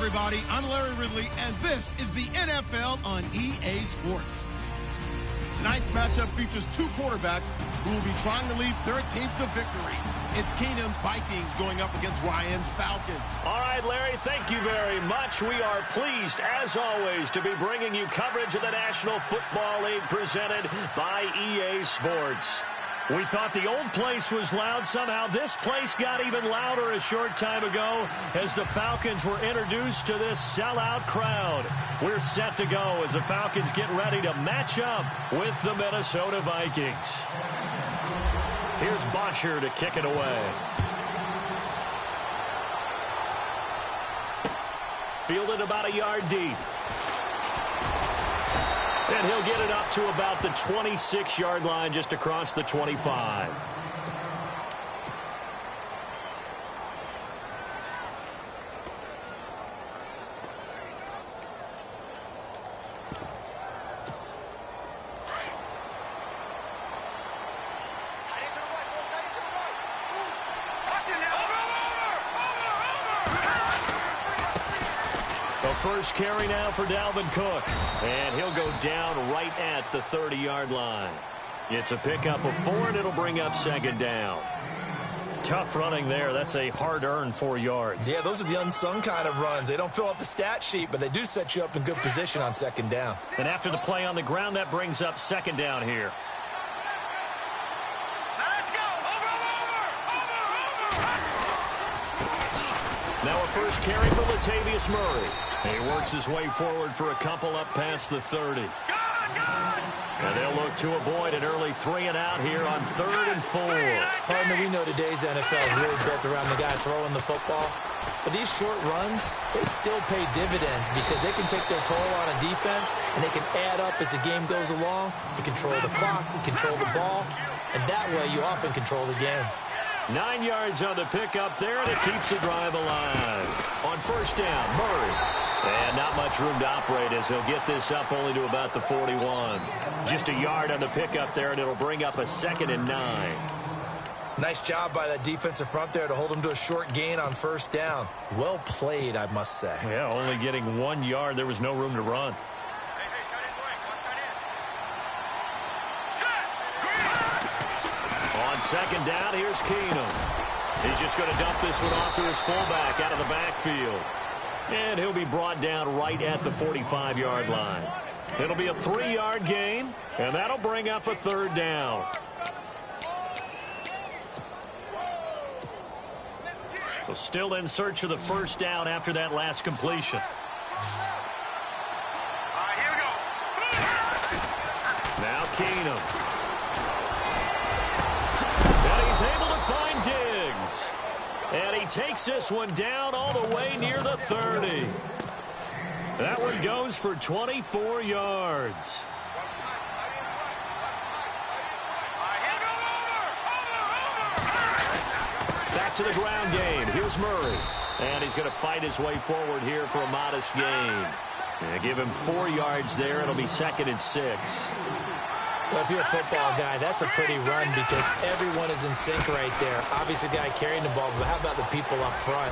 everybody. I'm Larry Ridley, and this is the NFL on EA Sports. Tonight's matchup features two quarterbacks who will be trying to lead their team to victory. It's Keenum's Vikings going up against Ryan's Falcons. All right, Larry, thank you very much. We are pleased, as always, to be bringing you coverage of the National Football League presented by EA Sports. We thought the old place was loud. Somehow this place got even louder a short time ago as the Falcons were introduced to this sellout crowd. We're set to go as the Falcons get ready to match up with the Minnesota Vikings. Here's Bosher to kick it away. Fielded about a yard deep. And he'll get it up to about the 26-yard line, just across the 25. First carry now for Dalvin Cook. And he'll go down right at the 30-yard line. It's a pickup of 4, and it'll bring up second down. Tough running there. That's a hard-earned 4 yards. Yeah, those are the unsung kind of runs. They don't fill up the stat sheet, but they do set you up in good position on second down. And after the play on the ground, that brings up second down here. Now a first carry for Latavius Murray. He works his way forward for a couple up past the 30. And they'll look to avoid an early 3-and-out here on 3rd and 4. Partner, we know today's NFL is really built around the guy throwing the football. But these short runs, they still pay dividends because they can take their toll on a defense, and they can add up as the game goes along. You control the clock, you control the ball, and that way you often control the game. 9 yards on the pickup there, and it keeps the drive alive. On first down, Murray. And not much room to operate as he'll get this up only to about the 41. Just a yard on the pickup there, and it'll bring up a 2nd and 9. Nice job by that defensive front there to hold him to a short gain on first down. Well played, I must say. Yeah, only getting 1 yard. There was no room to run. On second down, here's Keenum. He's just going to dump this one off to his fullback out of the backfield. And he'll be brought down right at the 45-yard line. It'll be a 3-yard gain, and that'll bring up a 3rd down. So still in search of the first down after that last completion. Here we go. Now Keenum. And he's able to find Diggs. And he takes this one down all the way near the 30. That one goes for 24 yards. Back to the ground game. Here's Murray. And he's going to fight his way forward here for a modest gain. And give him 4 yards there. It'll be 2nd and 6. Well, if you're a football guy, that's a pretty run because everyone is in sync right there. Obviously, the guy carrying the ball, but how about the people up front?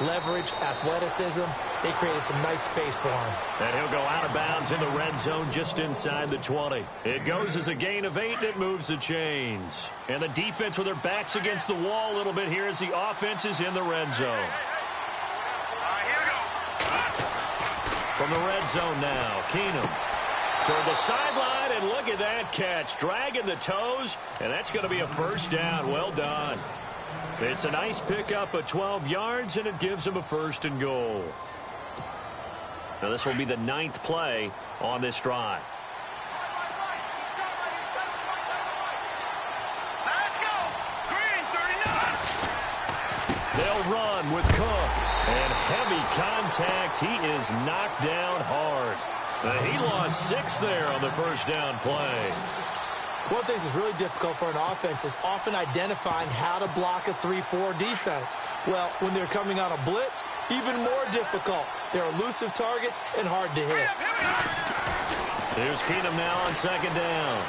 Leverage, athleticism, they created some nice space for him. And he'll go out of bounds in the red zone just inside the 20. It goes as a gain of 8, and it moves the chains. And the defense with their backs against the wall a little bit here as the offense is in the red zone. From the red zone now, Keenum. Toward the sideline, and look at that catch. Dragging the toes, and that's going to be a first down. Well done. It's a nice pickup of 12 yards, and it gives him a 1st and goal. Now this will be the 9th play on this drive. Let's go. Green, 39. They'll run with Cook. And heavy contact. He is knocked down hard. He lost 6 there on the first down play. One of the things that's really difficult for an offense is often identifying how to block a 3-4 defense. Well, when they're coming on a blitz, even more difficult. They're elusive targets and hard to hit. Here's Keenum now on second down.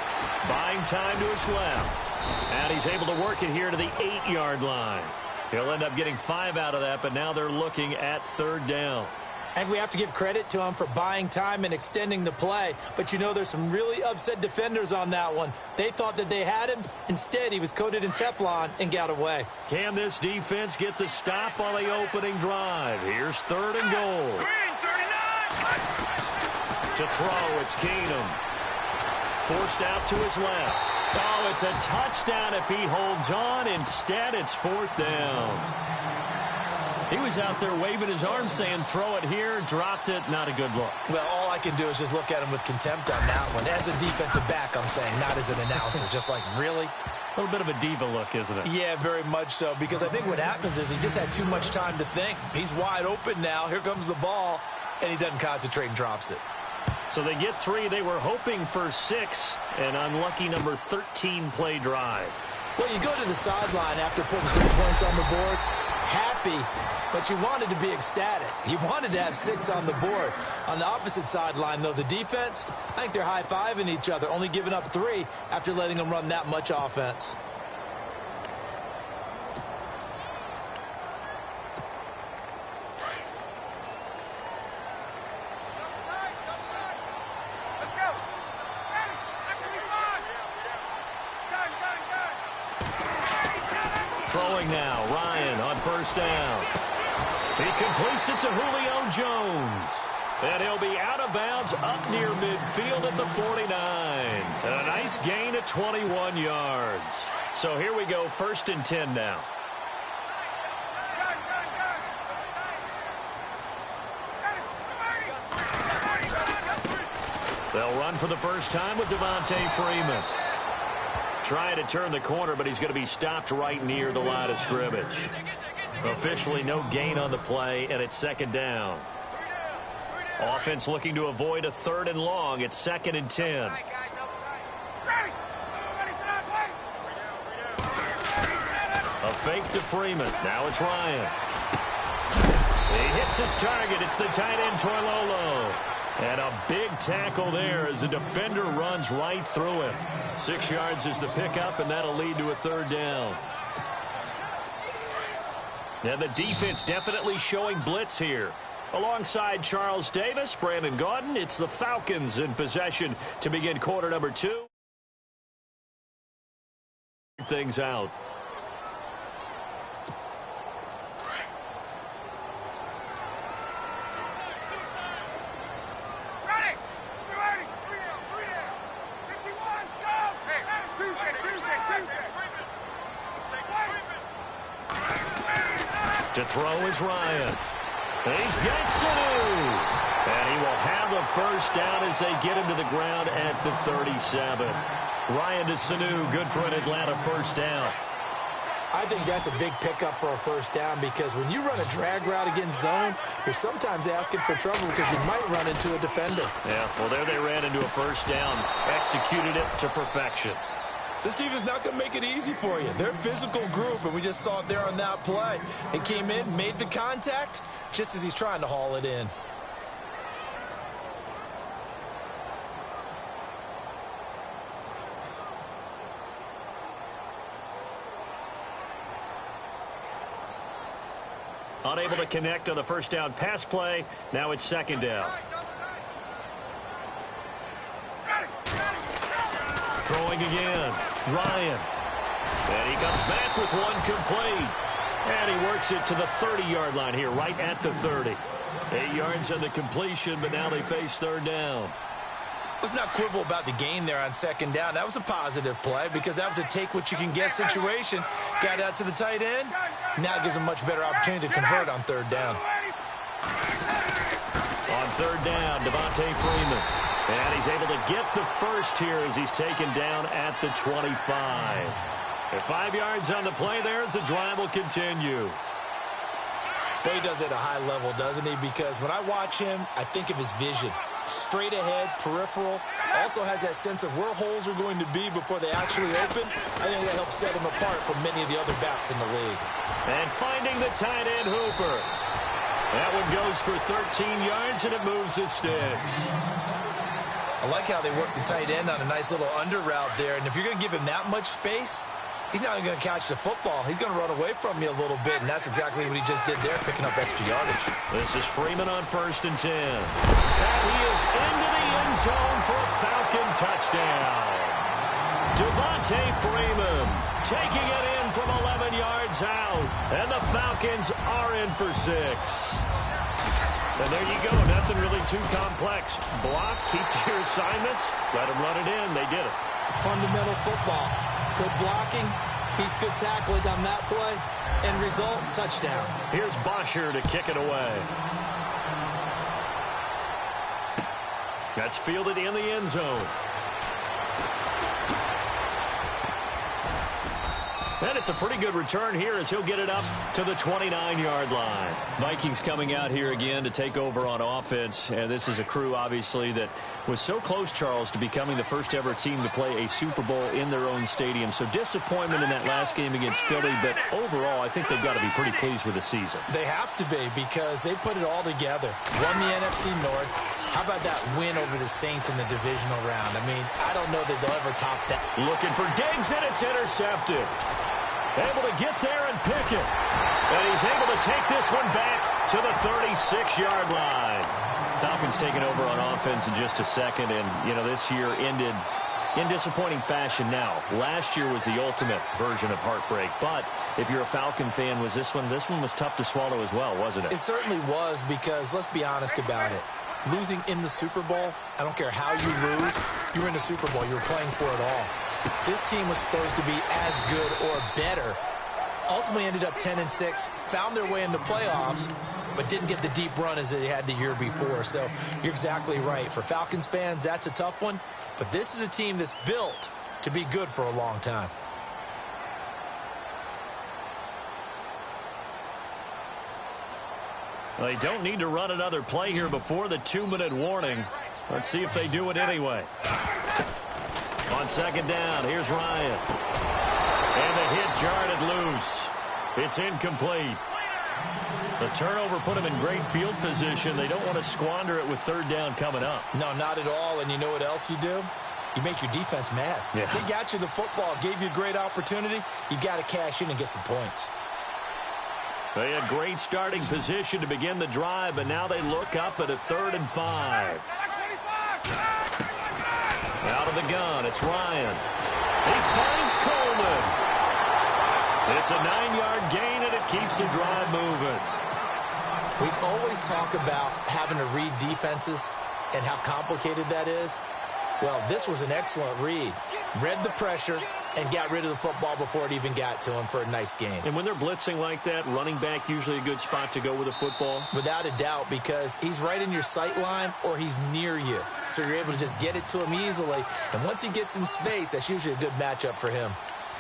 Buying time to his left. And he's able to work it here to the 8-yard line. He'll end up getting 5 out of that, but now they're looking at 3rd down. And we have to give credit to him for buying time and extending the play. But you know, there's some really upset defenders on that one. They thought that they had him. Instead, he was coated in Teflon and got away. Can this defense get the stop on the opening drive? Here's 3rd and goal. To throw, it's Keenum. Forced out to his left. Oh, it's a touchdown if he holds on. Instead, it's 4th down. He was out there waving his arms saying, throw it here, dropped it, not a good look. Well, all I can do is just look at him with contempt on that one. As a defensive back, I'm saying, not as an announcer. Just like, really? A little bit of a diva look, isn't it? Yeah, very much so, because I think what happens is he just had too much time to think. He's wide open now. Here comes the ball, and he doesn't concentrate and drops it. So they get 3. They were hoping for 6. An unlucky number 13 play drive. Well, you go to the sideline after putting 3 points on the board, happy, but you wanted to be ecstatic. You wanted to have 6 on the board. On the opposite sideline, though, the defense, I think they're high-fiving each other, only giving up 3 after letting them run that much offense. Throwing now, Ryan on 1st down. He completes it to Julio Jones. And he'll be out of bounds up near midfield at the 49. And a nice gain at 21 yards. So here we go, 1st and 10 now. They'll run for the first time with Devontae Freeman. Trying to turn the corner, but he's going to be stopped right near the line of scrimmage. Officially no gain on the play, and it's 2nd down. Offense looking to avoid a 3rd and long. It's 2nd and 10. A fake to Freeman. Now it's Ryan. He hits his target. It's the tight end, Toilolo. And a big tackle there as the defender runs right through him. 6 yards is the pickup, and that'll lead to a 3rd down. And the defense definitely showing blitz here. Alongside Charles Davis, Brandon Gaudin, it's the Falcons in possession to begin quarter number 2. Things out. To throw is Ryan. He's got Sanu. And he will have the 1st down as they get him to the ground at the 37. Ryan to Sanu, good for an Atlanta 1st down. I think that's a big pickup for a 1st down because when you run a drag route against zone, you're sometimes asking for trouble because you might run into a defender. Yeah, well, there they ran into a 1st down. Executed it to perfection. This defense not going to make it easy for you. They're a physical group, and we just saw it there on that play. It came in, made the contact, just as he's trying to haul it in. Unable to connect on the 1st down pass play. Now it's 2nd down. Throwing again. Ryan. And he comes back with one complete. And he works it to the 30-yard line here, right at the 30. 8 yards on the completion, but now they face 3rd down. Let's not quibble about the gain there on 2nd down. That was a positive play because that was a take-what-you-can-get situation. Got out to the tight end. Now it gives him a much better opportunity to convert on 3rd down. On 3rd down, Devontae Freeman. And he's able to get the 1st here as he's taken down at the 25. And 5 yards on the play there as the drive will continue. Well, he does it at a high level, doesn't he? Because when I watch him, I think of his vision. Straight ahead, peripheral. Also has that sense of where holes are going to be before they actually open. I think that helps set him apart from many of the other backs in the league. And finding the tight end, Hooper. That one goes for 13 yards, and it moves the sticks. I like how they work the tight end on a nice little under route there. And if you're going to give him that much space, He's not even going to catch the football. He's going to run away from you a little bit, and that's exactly what he just did there, picking up extra yardage. This is Freeman on 1st and 10. And he is into the end zone for a Falcon touchdown. Devontae Freeman taking it in from 11 yards out, and the Falcons are in for 6. And there you go, nothing really too complex. Block, keep to your assignments, let them run it in. They did it. Fundamental football. Good blocking, beats good tackling on that play. End result, touchdown. Here's Bosher to kick it away. That's fielded in the end zone. And it's a pretty good return here as he'll get it up to the 29-yard line. Vikings coming out here again to take over on offense. And this is a crew, obviously, that was so close, Charles, to becoming the first-ever team to play a Super Bowl in their own stadium. So disappointment in that last game against Philly. But overall, I think they've got to be pretty pleased with the season. They have to be because they put it all together. Won the NFC North. How about that win over the Saints in the divisional round? I mean, I don't know that they'll ever top that. Looking for Diggs, and it's intercepted. Able to get there and pick it. And he's able to take this one back to the 36-yard line. Falcons taking over on offense in just a second. And, you know, this year ended in disappointing fashion now. Last year was the ultimate version of heartbreak. But if you're a Falcon fan, was this one was tough to swallow as well, wasn't it? It certainly was because, let's be honest about it, losing in the Super Bowl, I don't care how you lose, you were in the Super Bowl. You were playing for it all. This team was supposed to be as good or better. Ultimately ended up 10-6, found their way in the playoffs, but didn't get the deep run as they had the year before. So you're exactly right. For Falcons fans, that's a tough one. But this is a team that's built to be good for a long time. They don't need to run another play here before the 2-minute warning. Let's see if they do it anyway. On 2nd down, here's Ryan. And the hit jarred it loose. It's incomplete. The turnover put them in great field position. They don't want to squander it with 3rd down coming up. No, not at all. And you know what else you do? You make your defense mad. Yeah. They got you the football, gave you a great opportunity. You got to cash in and get some points. They had great starting position to begin the drive, but now they look up at a 3rd and 5. Out of the gun, it's Ryan. He finds Coleman. It's a 9-yard gain, and it keeps the drive moving. We always talk about having to read defenses and how complicated that is. Well, this was an excellent read. Read the pressure and got rid of the football before it even got to him for a nice gain. And when they're blitzing like that, running back usually a good spot to go with the football? Without a doubt, because he's right in your sight line or he's near you. So you're able to just get it to him easily. And once he gets in space, that's usually a good matchup for him.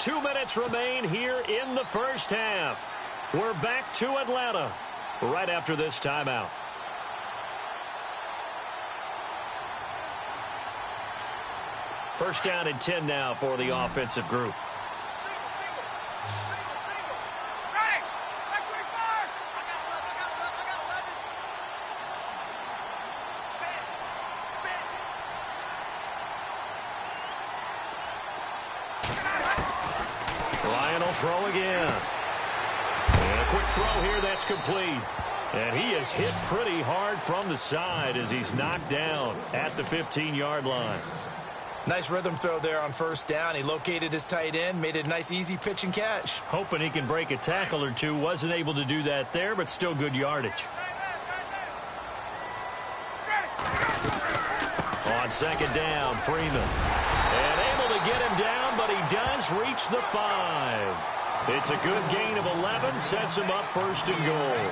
2 minutes remain here in the first half. We're back to Atlanta right after this timeout. First down and 10 now for the offensive group. Ryan will throw again. And a quick throw here, that's complete. And he is hit pretty hard from the side as he's knocked down at the 15-yard line. Nice rhythm throw there on 1st down. He located his tight end, made it a nice, easy pitch and catch. Hoping he can break a tackle or two. Wasn't able to do that there, but still good yardage. On 2nd down, Freeman. And able to get him down, but he does reach the 5. It's a good gain of 11, sets him up 1st and goal.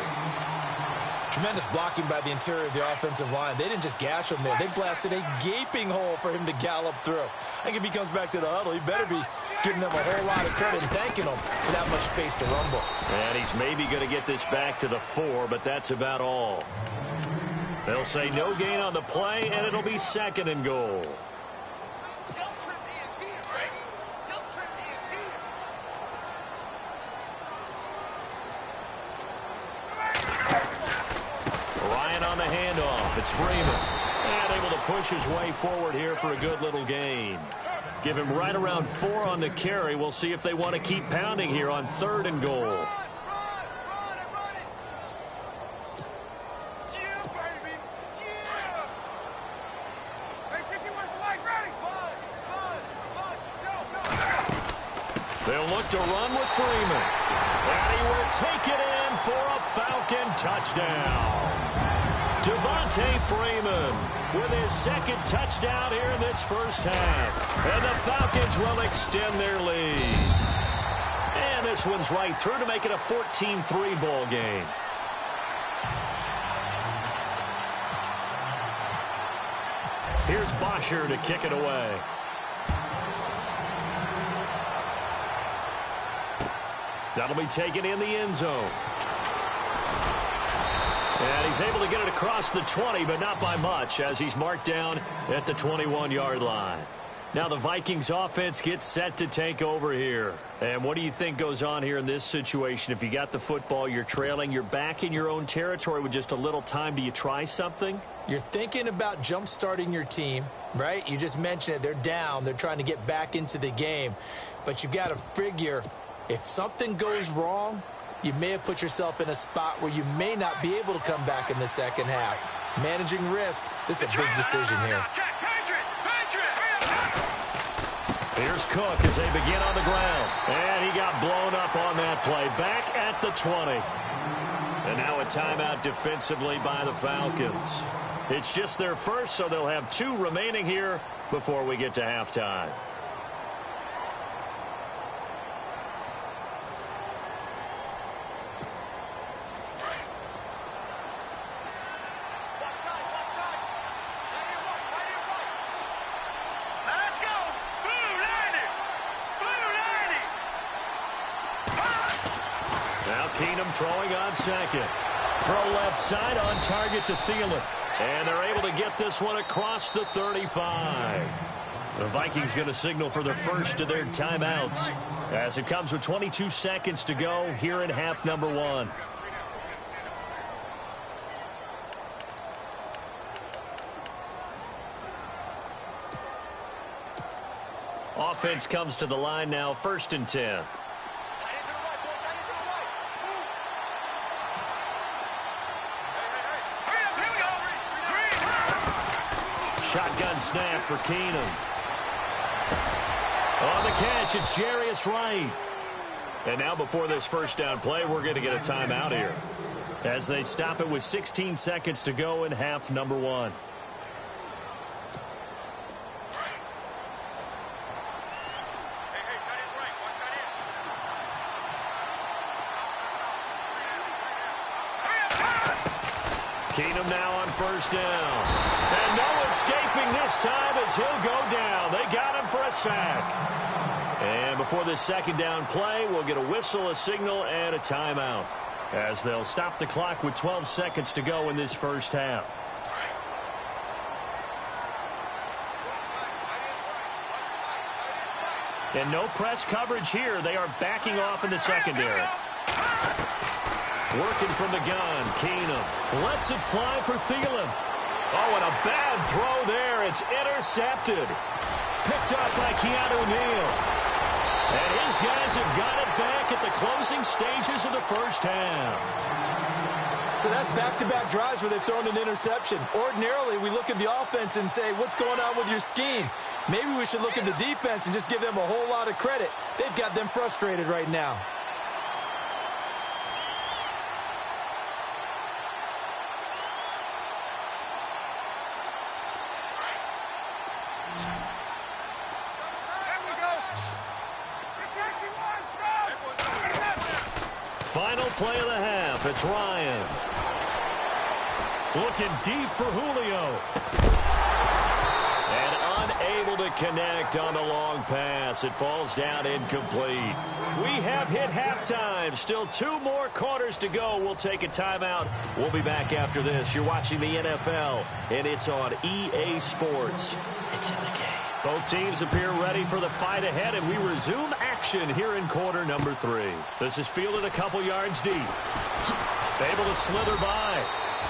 Tremendous blocking by the interior of the offensive line. They didn't just gash him there. They blasted a gaping hole for him to gallop through. I think if he comes back to the huddle, he better be giving them a whole lot of credit and thanking them for that much space to rumble. And he's maybe going to get this back to the 4, but that's about all. They'll say no gain on the play, and it'll be 2nd and goal. Ryan on the handoff. It's Freeman. And able to push his way forward here for a good little gain. Give him right around 4 on the carry. We'll see if they want to keep pounding here on 3rd and goal. They'll look to run with Freeman. And he will take it in for a Falcon touchdown. Devontae Freeman with his 2nd touchdown here in this first half. And the Falcons will extend their lead. And this one's right through to make it a 14-3 ball game. Here's Bosher to kick it away. That'll be taken in the end zone. And he's able to get it across the 20, but not by much, as he's marked down at the 21-yard line. Now the Vikings offense gets set to take over here. And what do you think goes on here in this situation? If you got the football, you're trailing, you're back in your own territory with just a little time. Do you try something? You're thinking about jump-starting your team, right? You just mentioned it. They're down. They're trying to get back into the game. But you've got to figure, if something goes wrong, you may have put yourself in a spot where you may not be able to come back in the second half. Managing risk, this is a big decision here. Here's Cook as they begin on the ground. And he got blown up on that play. Back at the 20. And now a timeout defensively by the Falcons. It's just their first, so they'll have 2 remaining here before we get to halftime. Throwing on 2nd. Throw left side on target to Thielen. And they're able to get this one across the 35. The Vikings going to signal for the first of their timeouts as it comes with 22 seconds to go here in half number 1. Offense comes to the line now, 1st and 10. Shotgun snap for Keenum. On the catch, it's Jarius Wright. And now before this first down play, we're going to get a timeout here as they stop it with 16 seconds to go in half number 1. Keenum now on 1st down. And no escaping this time as he'll go down. They got him for a sack. And before this 2nd down play, we'll get a whistle, a signal, and a timeout as they'll stop the clock with 12 seconds to go in this first half. And no press coverage here. They are backing off in the secondary. Working from the gun, Keenum lets it fly for Thielen. Oh, and a bad throw there. It's intercepted. Picked up by Keanu Neal. And his guys have got it back at the closing stages of the first half. So that's back-to-back drives where they've thrown an interception. Ordinarily, we look at the offense and say, what's going on with your scheme? Maybe we should look at the defense and just give them a whole lot of credit. They've got them frustrated right now. Final play of the half. It's Ryan. Looking deep for Julio. And unable to connect on the long pass. It falls down incomplete. We have hit halftime. Still 2 more quarters to go. We'll take a timeout. We'll be back after this. You're watching the NFL, and it's on EA Sports. It's in the game. Both teams appear ready for the fight ahead, and we resume action here in quarter number 3. This is fielded a couple yards deep. Able to slither by.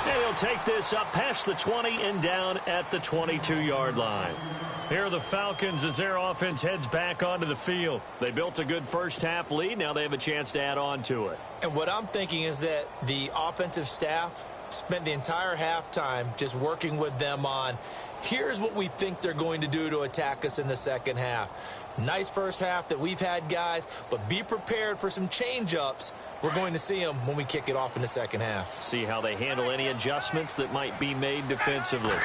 And he'll take this up past the 20 and down at the 22-yard line. Here are the Falcons as their offense heads back onto the field. They built a good first-half lead. Now they have a chance to add on to it. And what I'm thinking is that the offensive staff spent the entire halftime just working with them on, here's what we think they're going to do to attack us in the second half. Nice first half that we've had, guys, but be prepared for some change-ups. We're going to see them when we kick it off in the second half. See how they handle any adjustments that might be made defensively.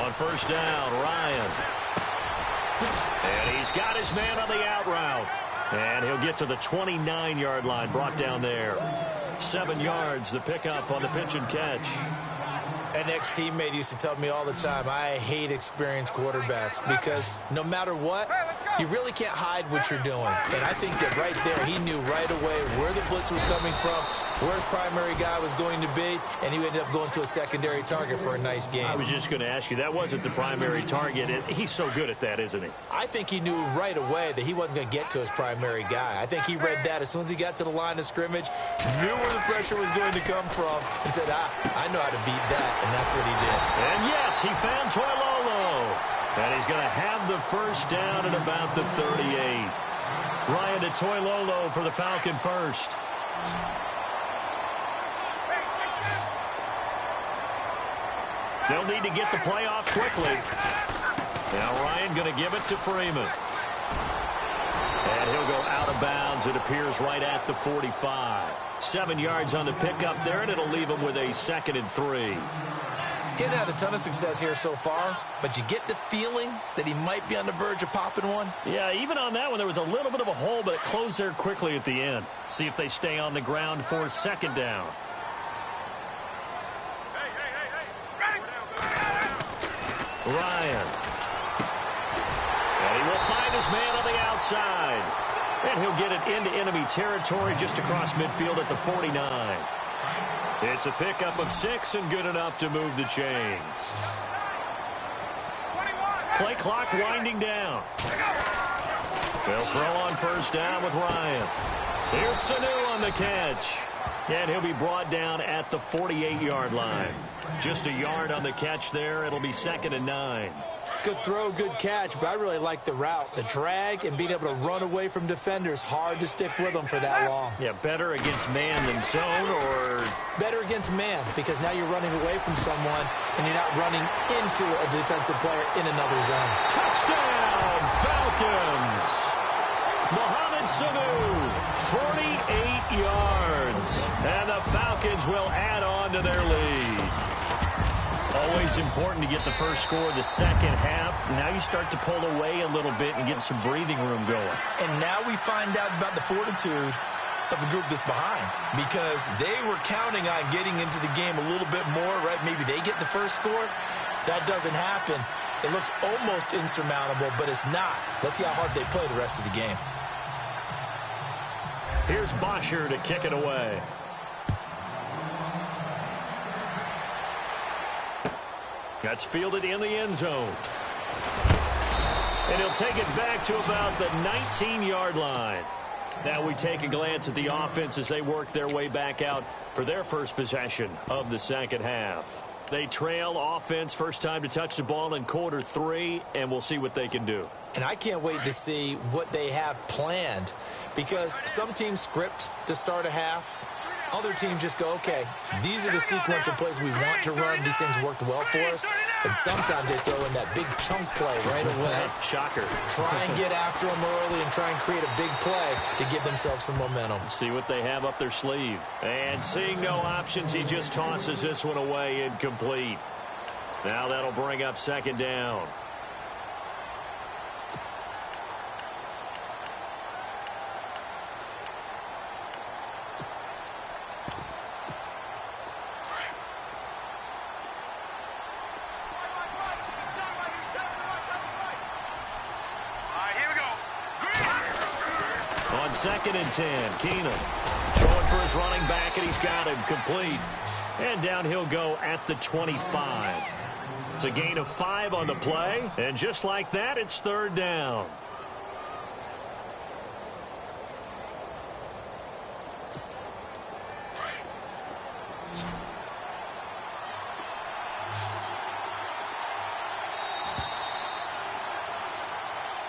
On first down, Ryan. And he's got his man on the out route. And he'll get to the 29-yard line, brought down there. 7 yards, the pickup on the pitch and catch. An ex-teammate used to tell me all the time, I hate experienced quarterbacks because no matter what, you really can't hide what you're doing. And I think that right there, he knew right away where the blitz was coming from, where his primary guy was going to be, and he ended up going to a secondary target for a nice game. I was just going to ask you, that wasn't the primary target. He's so good at that, isn't he? I think he knew right away that he wasn't going to get to his primary guy. I think he read that as soon as he got to the line of scrimmage, knew where the pressure was going to come from, and said, I know how to beat that, and that's what he did. And yes, he found Toilolo. And he's going to have the first down at about the 38. Ryan to Toilolo for the Falcon first. They'll need to get the play off quickly. Now Ryan going to give it to Freeman. And he'll go out of bounds. It appears right at the 45. 7 yards on the pickup there, and it'll leave him with a 2nd and 3. He hasn't had a ton of success here so far, but you get the feeling that he might be on the verge of popping one. Yeah, even on that one, there was a little bit of a hole, but it closed there quickly at the end. See if they stay on the ground for 2nd down. Ryan. And he will find his man on the outside. And he'll get it into enemy territory just across midfield at the 49. It's a pickup of 6 and good enough to move the chains. Play clock winding down. They'll throw on first down with Ryan. Here's Sanu on the catch. And he'll be brought down at the 48-yard line. Just a yard on the catch there. It'll be 2nd and 9. Good throw, good catch, but I really like the route. The drag and being able to run away from defenders, hard to stick with them for that long. Yeah, better against man than zone, or? Better against man, because now you're running away from someone and you're not running into a defensive player in another zone. Touchdown, Falcons! Mohamed Sanu, 48 yards. And the Falcons will add on to their lead. Always important to get the first score of the second half. Now you start to pull away a little bit and get some breathing room going. And now we find out about the fortitude of the group that's behind, because they were counting on getting into the game a little bit more, right? Maybe they get the first score. That doesn't happen. It looks almost insurmountable, but it's not. Let's see how hard they play the rest of the game. Here's Bosher to kick it away. That's fielded in the end zone. And he'll take it back to about the 19-yard line. Now we take a glance at the offense as they work their way back out for their first possession of the second half. They trail offense, first time to touch the ball in quarter 3, and we'll see what they can do. And I can't wait to see what they have planned, because some teams script to start a half. Other teams just go, okay, these are the sequence of plays we want to run. These things worked well for us. And sometimes they throw in that big chunk play right away. Shocker. Try and get after them early and try and create a big play to give themselves some momentum. See what they have up their sleeve. And seeing no options, he just tosses this one away incomplete. Now that'll bring up 2nd down. On 2nd and 10, Keenum throwing for his running back, and he's got him complete. And down he'll go at the 25. It's a gain of 5 on the play, and just like that, it's 3rd down.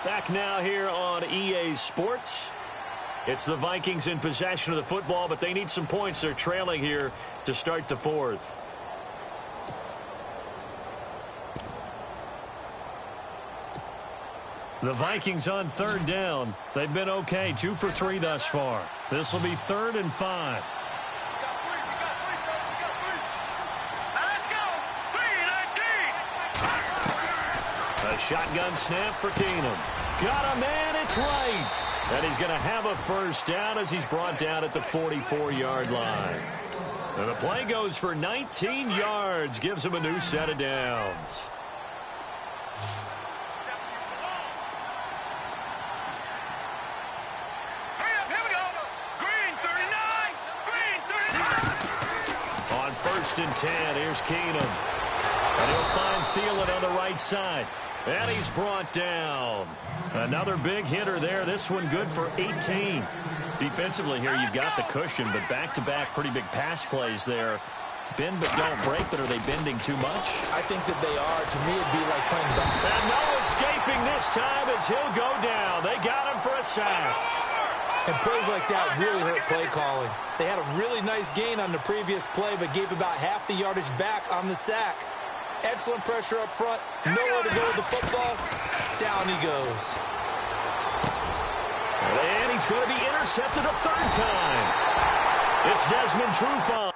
Back now here on EA Sports. It's the Vikings in possession of the football, but they need some points. They're trailing here to start the fourth. The Vikings on third down. They've been okay, 2 for 3 thus far. This will be 3rd and 5. Let's go. 3-19. A shotgun snap for Keenum. Got a man, it's right. And he's going to have a first down as he's brought down at the 44-yard line. And the play goes for 19 yards, gives him a new set of downs. Here we go. Green 39. Green 39. On 1st and 10, here's Keenum. And he'll find Thielen on the right side. And he's brought down. Another big hitter there. This one good for 18. Defensively here, you've got the cushion, but back-to-back pretty big pass plays there. Bend but don't break, but are they bending too much? I think that they are. To me, it'd be like playing back. And no escaping this time as he'll go down. They got him for a sack. And plays like that really hurt play calling. They had a really nice gain on the previous play, but gave about half the yardage back on the sack. Excellent pressure up front. Nowhere to go with the football. Down he goes. And he's going to be intercepted a 3rd time. It's Desmond Trufant.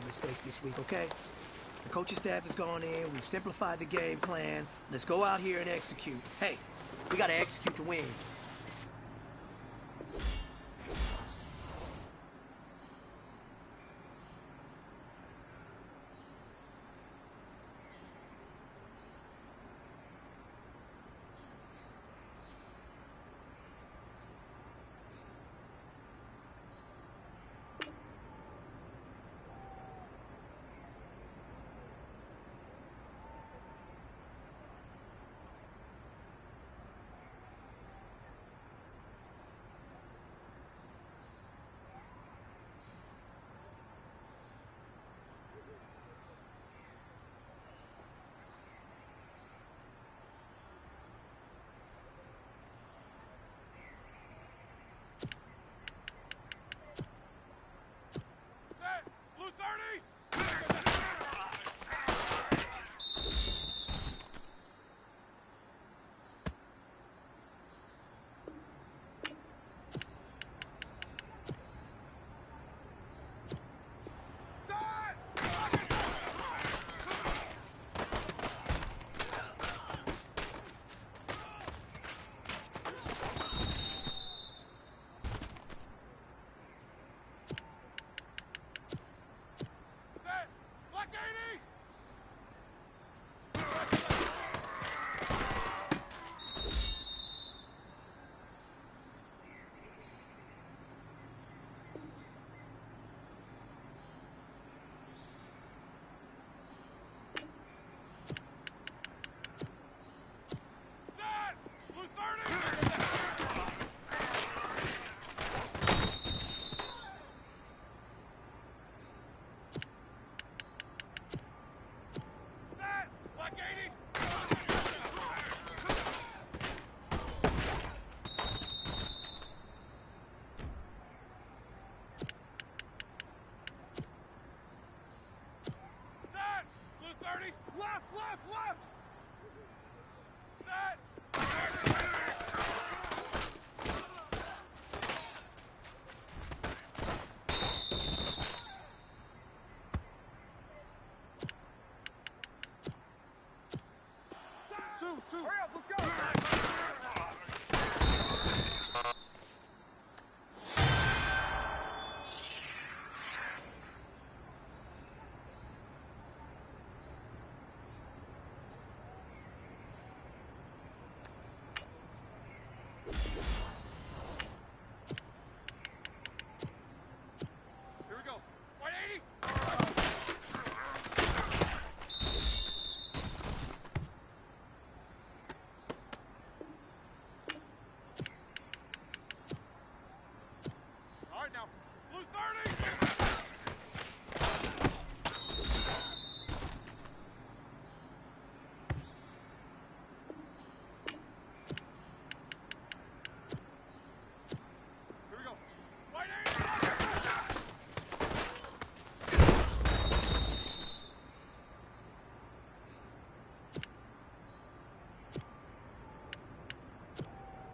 mistakes this week, okay? The coaching staff has gone in. We've simplified the game plan. Let's go out here and execute. Hey, we got to execute to win. Hurry up, let's go! Here we go. 180! All right, now. Blue 30! Here we go. 180!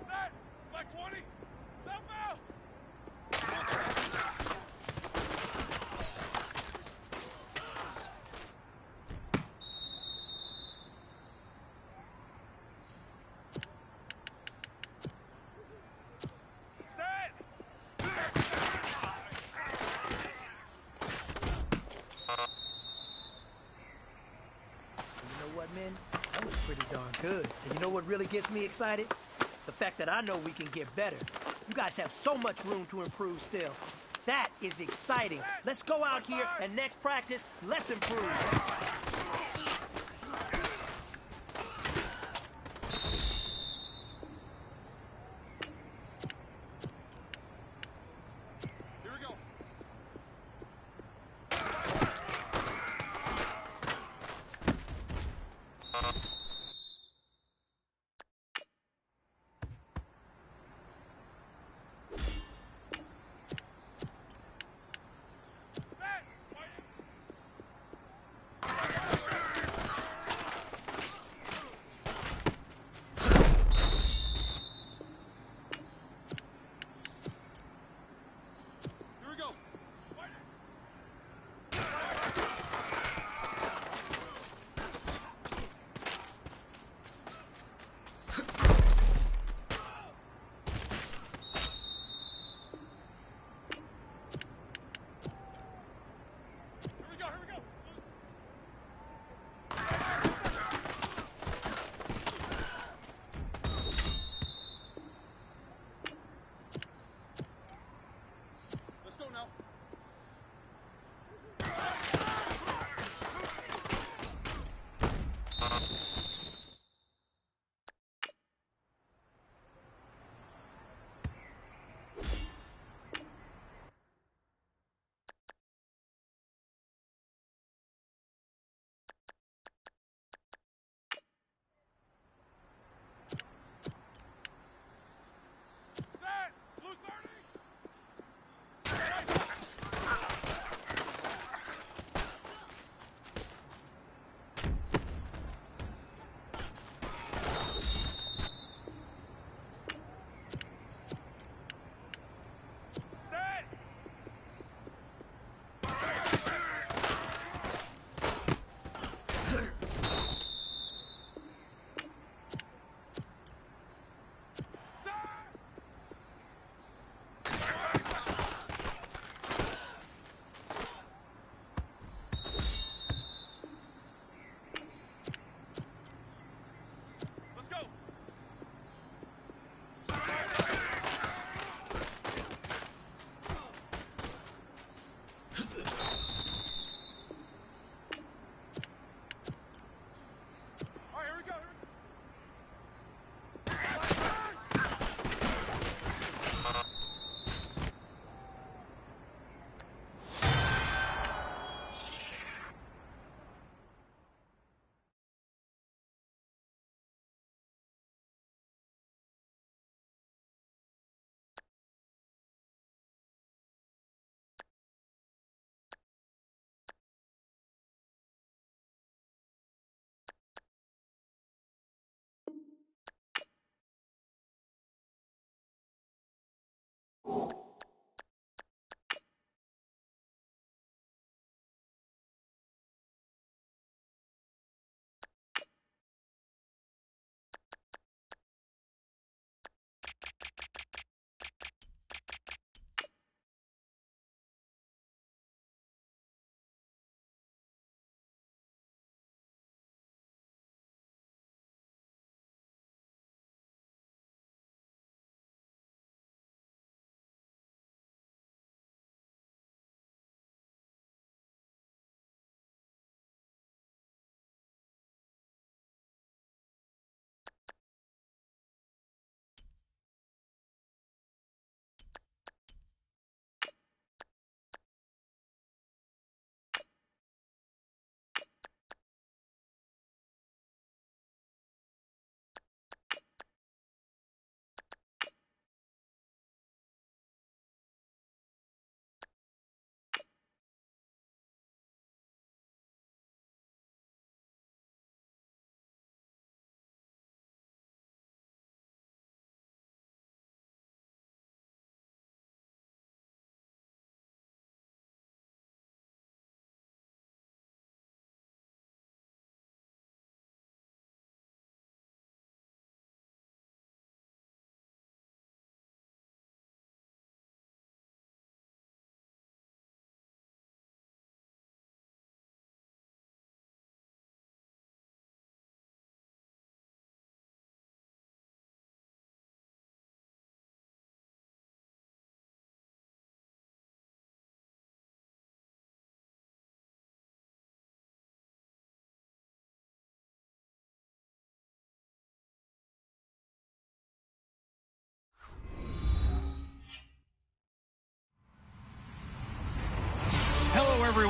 Set! Black 20! Step out! Set! You know what, man? That was pretty darn good. And you know what really gets me excited? The fact that I know we can get better. You guys have so much room to improve still. That is exciting. Let's go out here and next practice, let's improve. Here we go. Set!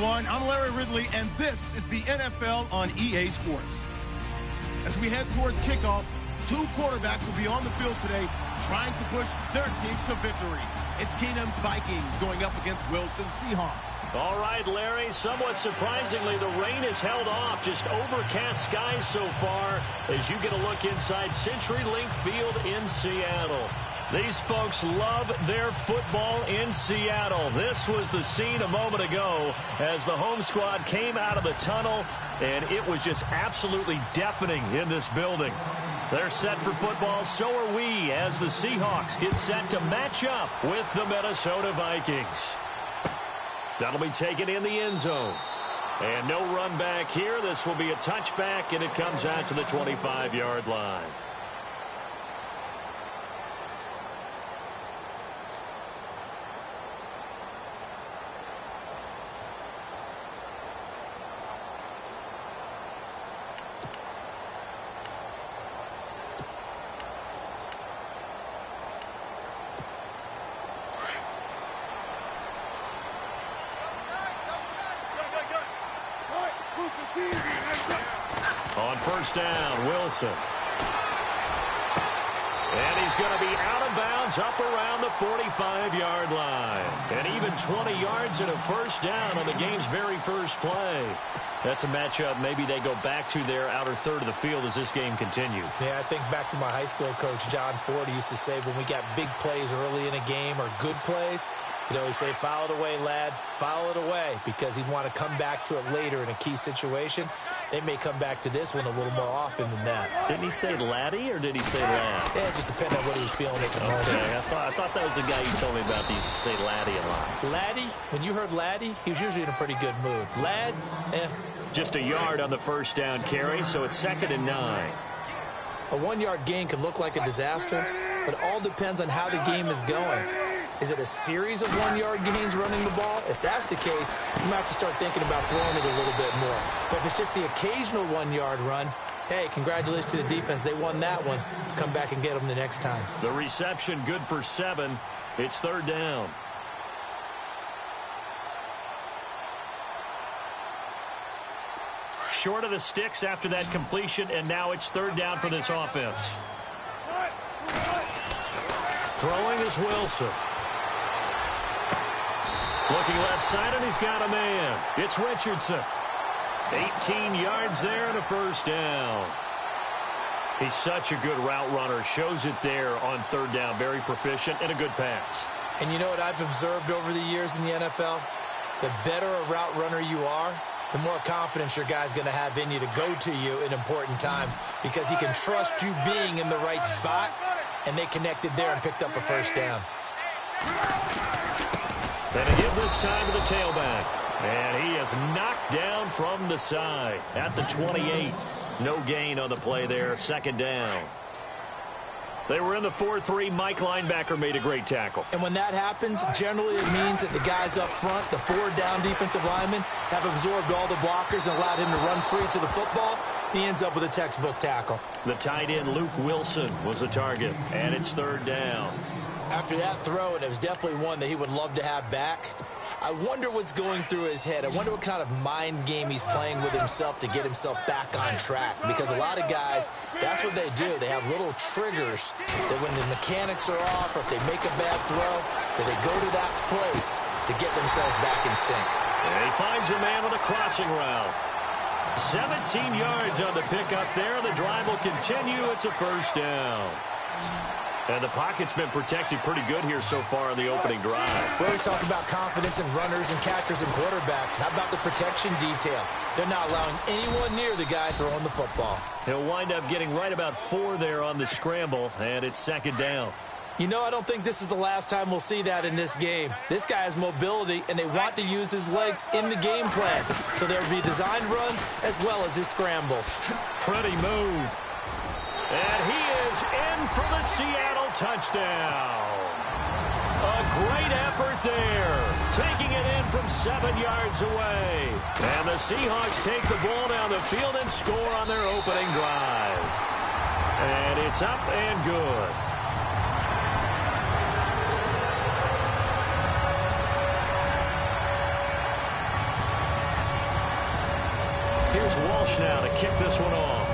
everyone. I'm Larry Ridley, and this is the NFL on EA Sports. As we head towards kickoff, two quarterbacks will be on the field today trying to push their team to victory. It's Keenum's Vikings going up against Wilson's Seahawks. All right, Larry, somewhat surprisingly, the rain has held off. Just overcast skies so far as you get a look inside CenturyLink Field in Seattle. These folks love their football in Seattle. This was the scene a moment ago as the home squad came out of the tunnel, and it was just absolutely deafening in this building. They're set for football, so are we, as the Seahawks get set to match up with the Minnesota Vikings. That'll be taken in the end zone. And no run back here. This will be a touchback, and it comes out to the 25-yard line. On first down, Wilson. And he's going to be out of bounds up around the 45-yard line. And even 20 yards and a first down on the game's very first play. That's a matchup maybe they go back to their outer third of the field as this game continues. Yeah, I think back to my high school coach, John Ford, used to say when we got big plays early in a game or good plays, he'd always say, foul it away, lad, foul it away, because he'd want to come back to it later in a key situation. They may come back to this one a little more often than that. Didn't he say laddie or did he say lad? Yeah, it just depended on what he was feeling at the moment. Okay, I thought that was the guy you told me about. He used to say laddie a lot. Laddie, when you heard laddie, he was usually in a pretty good mood. Lad, Just a yard on the first down carry, so it's 2nd and 9. A 1-yard gain can look like a disaster, but it all depends on how the game is going. Is it a series of 1-yard gains running the ball? If that's the case, you might have to start thinking about throwing it a little bit more. But if it's just the occasional 1-yard run, hey, congratulations to the defense. They won that one. Come back and get them the next time. The reception good for 7. It's 3rd down. Short of the sticks after that completion, and now it's 3rd down for this offense. Throwing is Wilson. Looking left side, and he's got a man. It's Richardson. 18 yards there and a first down. He's such a good route runner. Shows it there on 3rd down. Very proficient and a good pass. And you know what I've observed over the years in the NFL? The better a route runner you are, the more confidence your guy's going to have in you to go to you in important times because he can trust you being in the right spot, and they connected there and picked up a first down. And a give this time to the tailback. And he is knocked down from the side at the 28. No gain on the play there. 2nd down. They were in the 4-3. Mike linebacker made a great tackle. And when that happens, generally it means that the guys up front, the 4-down defensive linemen, have absorbed all the blockers and allowed him to run free to the football. He ends up with a textbook tackle. The tight end, Luke Wilson, was the target. And it's 3rd down. After that throw, and it was definitely one that he would love to have back, I wonder what's going through his head. I wonder what kind of mind game he's playing with himself to get himself back on track. Because a lot of guys, that's what they do. They have little triggers that when the mechanics are off or if they make a bad throw, that they go to that place to get themselves back in sync. And he finds a man with a crossing route. 17 yards on the pickup there. The drive will continue. It's a first down. And the pocket's been protected pretty good here so far in the opening drive. We always talk about confidence in runners and catchers and quarterbacks. How about the protection detail? They're not allowing anyone near the guy throwing the football. He'll wind up getting right about 4 there on the scramble, and it's 2nd down. You know, I don't think this is the last time we'll see that in this game. This guy has mobility, and they want to use his legs in the game plan. So there will be designed runs as well as his scrambles. Pretty move. And he is in for the Seattle touchdown. A great effort there. Taking it in from 7 yards away. And the Seahawks take the ball down the field and score on their opening drive. And it's up and good. Here's Walsh now to kick this one off.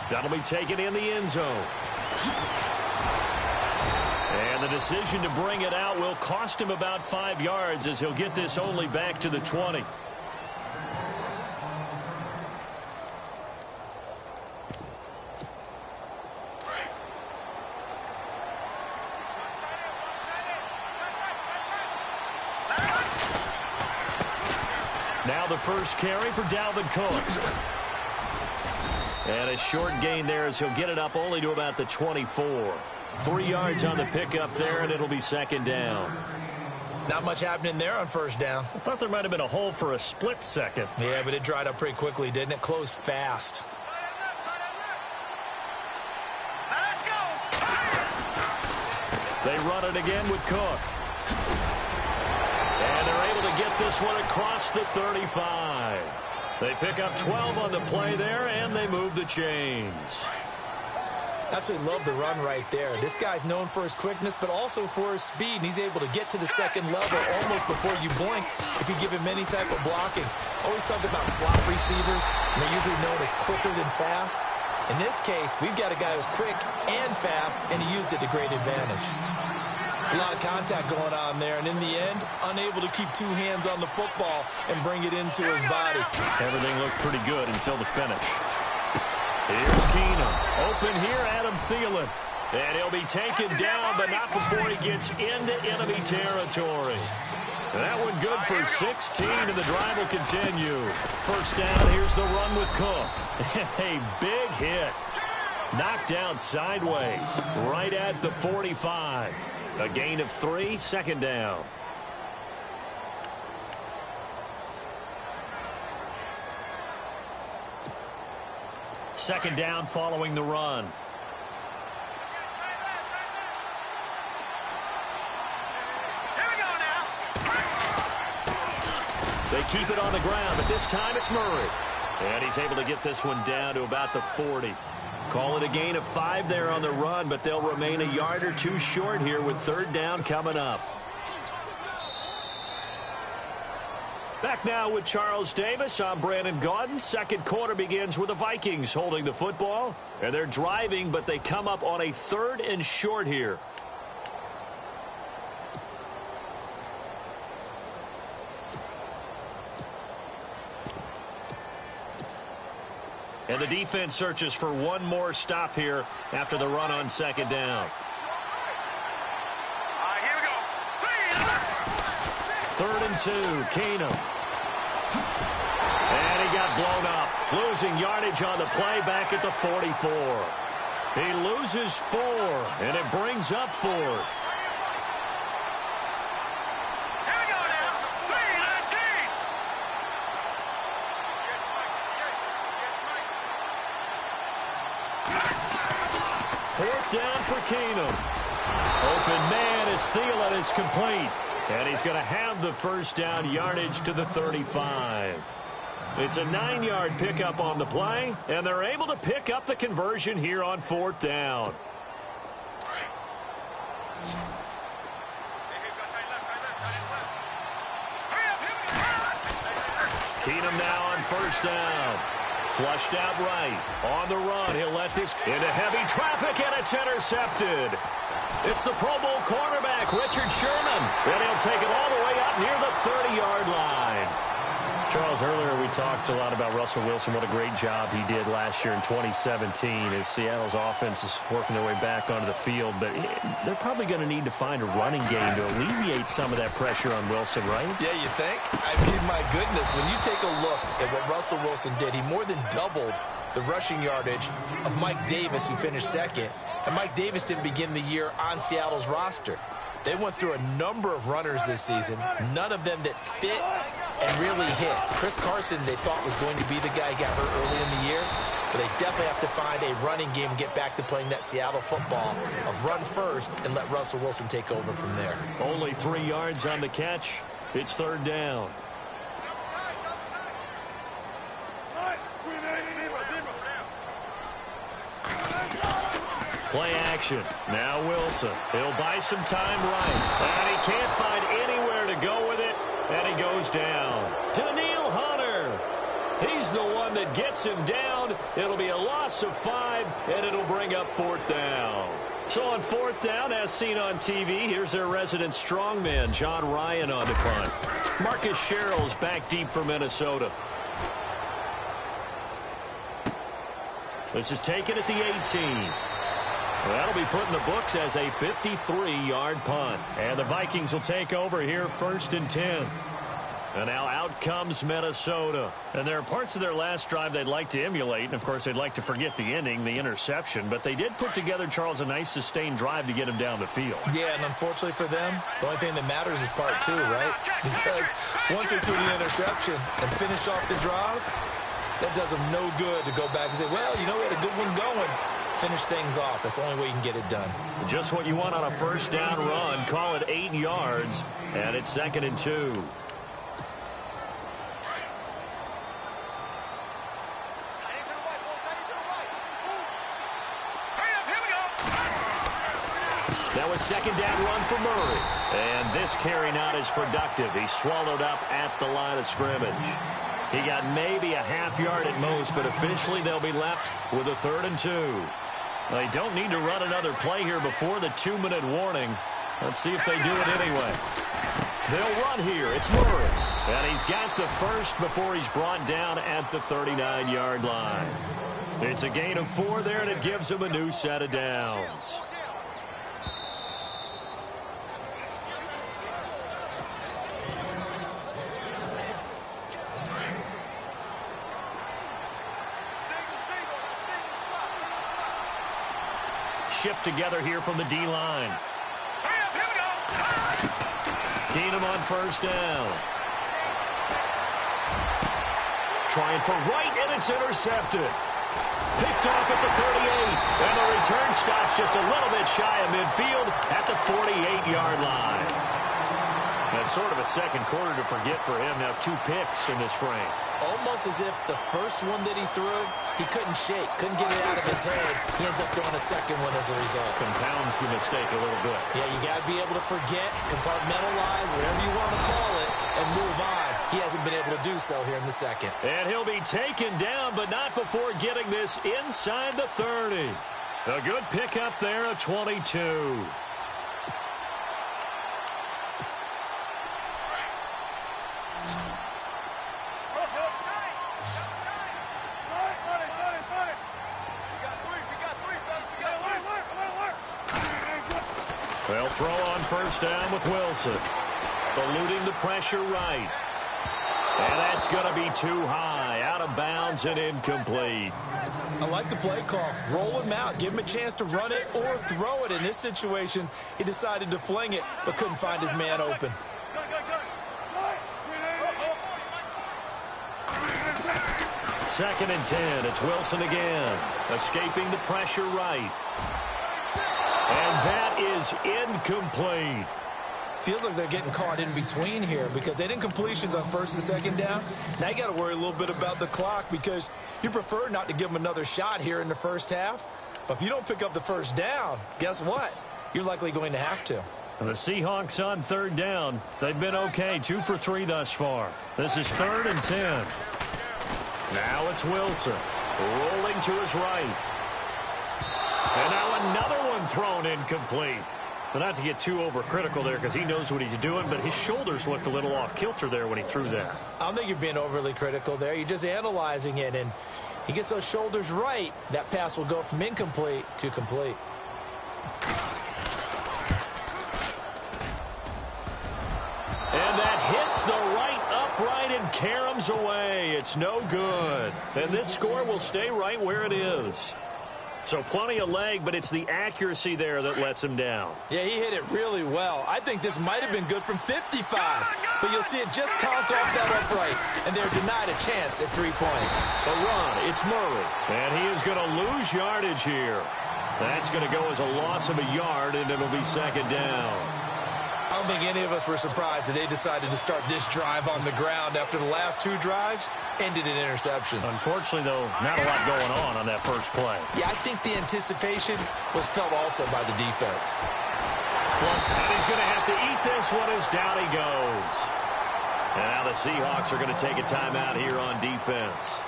That'll be taken in the end zone. And the decision to bring it out will cost him about 5 yards as he'll get this only back to the 20. Now the first carry for Dalvin Cook. And a short gain there as he'll get it up only to about the 24. 3 yards on the pickup there, and it'll be second down. Not much happening there on first down. I thought there might have been a hole for a split second. Yeah, but it dried up pretty quickly, didn't it? Closed fast. Let's go. They run it again with Cook. And they're able to get this one across the 35. They pick up 12 on the play there, and they move the chains. Absolutely love the run right there. This guy's known for his quickness, but also for his speed, and he's able to get to the second level almost before you blink if you give him any type of blocking. Always talk about slot receivers, and they're usually known as quicker than fast. In this case, we've got a guy who's quick and fast, and he used it to great advantage. It's a lot of contact going on there, and in the end, unable to keep two hands on the football and bring it into his body. Everything looked pretty good until the finish. Here's Keenum. Open here, Adam Thielen. And he'll be taken down, but not before he gets into enemy territory. And that one good for 16, and the drive will continue. First down, here's the run with Cook. A big hit. Knocked down sideways, right at the 45. A gain of 3, second down. Second down following the run. Here we go now. They keep it on the ground, but this time it's Murray. And he's able to get this one down to about the 40. Call it a gain of 5 there on the run, but they'll remain a yard or two short here with third down coming up. Back now with Charles Davis. I'm Brandon Gaudin. Second quarter begins with the Vikings holding the football. And they're driving, but they come up on a third and short here. And the defense searches for one more stop here after the run on second down. Here we go. Third and 2, Keenum. And he got blown up. Losing yardage on the play back at the 44. He loses 4, and it brings up 4th. Here we go now. 3-19. Fourth down for Keenum. Open man as Thielen is complete. And he's going to have the first down, yardage to the 35. It's a 9-yard pickup on the play, and they're able to pick up the conversion here on fourth down. Keenum now on first down. Flushed out right. On the run, he'll let this into heavy traffic, and it's intercepted. It's the Pro Bowl cornerback, Richard Sherman. And he'll take it all the way up near the 30-yard line. Charles, earlier we talked a lot about Russell Wilson, what a great job he did last year in 2017 as Seattle's offense is working their way back onto the field. But they're probably going to need to find a running game to alleviate some of that pressure on Wilson, right? Yeah, you think? I mean, my goodness, when you take a look at what Russell Wilson did, he more than doubled the rushing yardage of Mike Davis, who finished second. And Mike Davis didn't begin the year on Seattle's roster. They went through a number of runners this season, none of them that fit and really hit. Chris Carson, they thought was going to be the guy who got hurt early in the year, but they definitely have to find a running game and get back to playing that Seattle football of run first and let Russell Wilson take over from there. Only 3 yards on the catch. It's third down. Play action. Now Wilson. He'll buy some time right. And he can't find anywhere to go with it. And he goes down. Daniil Hunter. He's the one that gets him down. It'll be a loss of 5, and it'll bring up 4th down. So on 4th down, as seen on TV, here's their resident strongman, John Ryan, on the punt. Marcus Sherrill's back deep for Minnesota. This is taken at the 18. That'll be put in the books as a 53-yard punt. And the Vikings will take over here 1st and 10. And now out comes Minnesota. And there are parts of their last drive they'd like to emulate. And, of course, they'd like to forget the inning, the interception. But they did put together, Charles, a nice sustained drive to get him down the field. Yeah, and unfortunately for them, the only thing that matters is part 2, right? Because once they threw the interception and finished off the drive, that does them no good to go back and say, well, you know, we had a good one going. Finish things off. That's the only way you can get it done. Just what you want on a 1st down run. Call it 8 yards. And it's 2nd and 2. That was 2nd down run for Murray. And this carry not as productive. He's swallowed up at the line of scrimmage. He got maybe a half yard at most, but officially they'll be left with a 3rd and 2. They don't need to run another play here before the 2-minute warning. Let's see if they do it anyway. They'll run here. It's Murray. And he's got the first before he's brought down at the 39-yard line. It's a gain of 4 there, and it gives him a new set of downs. Shift together here from the D-line. Keenum on 1st down. Trying for right, and it's intercepted. Picked off at the 38. And the return stops just a little bit shy of midfield at the 48-yard line. That's sort of a second quarter to forget for him. Now 2 picks in this frame. Almost as if the first one that he threw, he couldn't shake, couldn't get it out of his head. He ends up throwing a second one as a result. Compounds the mistake a little bit. Yeah, you got to be able to forget, compartmentalize, whatever you want to call it, and move on. He hasn't been able to do so here in the second. And he'll be taken down, but not before getting this inside the 30. A good pickup there, a 22. They'll throw on 1st down with Wilson. Eluding the pressure right. And that's going to be too high. Out of bounds and incomplete. I like the play call. Roll him out. Give him a chance to run it or throw it. In this situation, he decided to fling it, but couldn't find his man open. 2nd and 10. It's Wilson again. Escaping the pressure right. And that is incomplete. Feels like they're getting caught in between here because they didn't completions on 1st and 2nd down. Now you got to worry a little bit about the clock because you prefer not to give them another shot here in the 1st half. But if you don't pick up the 1st down, guess what? You're likely going to have to. And the Seahawks on 3rd down. They've been okay, 2 for 3 thus far. This is 3rd and 10. Now it's Wilson rolling to his right. And now another one thrown incomplete. But not to get too overcritical there because he knows what he's doing, but his shoulders looked a little off kilter there when he threw that. I don't think you're being overly critical there. You're just analyzing it, and he gets those shoulders right. That pass will go from incomplete to complete. And that hits the right upright and caroms away. It's no good. And this score will stay right where it is. So plenty of leg, but it's the accuracy there that lets him down. Yeah, he hit it really well. I think this might have been good from 55, but you'll see it just conk off that upright, and they're denied a chance at 3 points. A run, it's Murray, and he is going to lose yardage here. That's going to go as a loss of a yard, and it'll be 2nd down. I don't think any of us were surprised that they decided to start this drive on the ground after the last 2 drives ended in interceptions. Unfortunately, though, not a lot going on that first play. Yeah, I think the anticipation was felt also by the defense. And he's going to have to eat this one as down he goes. And now the Seahawks are going to take a timeout here on defense.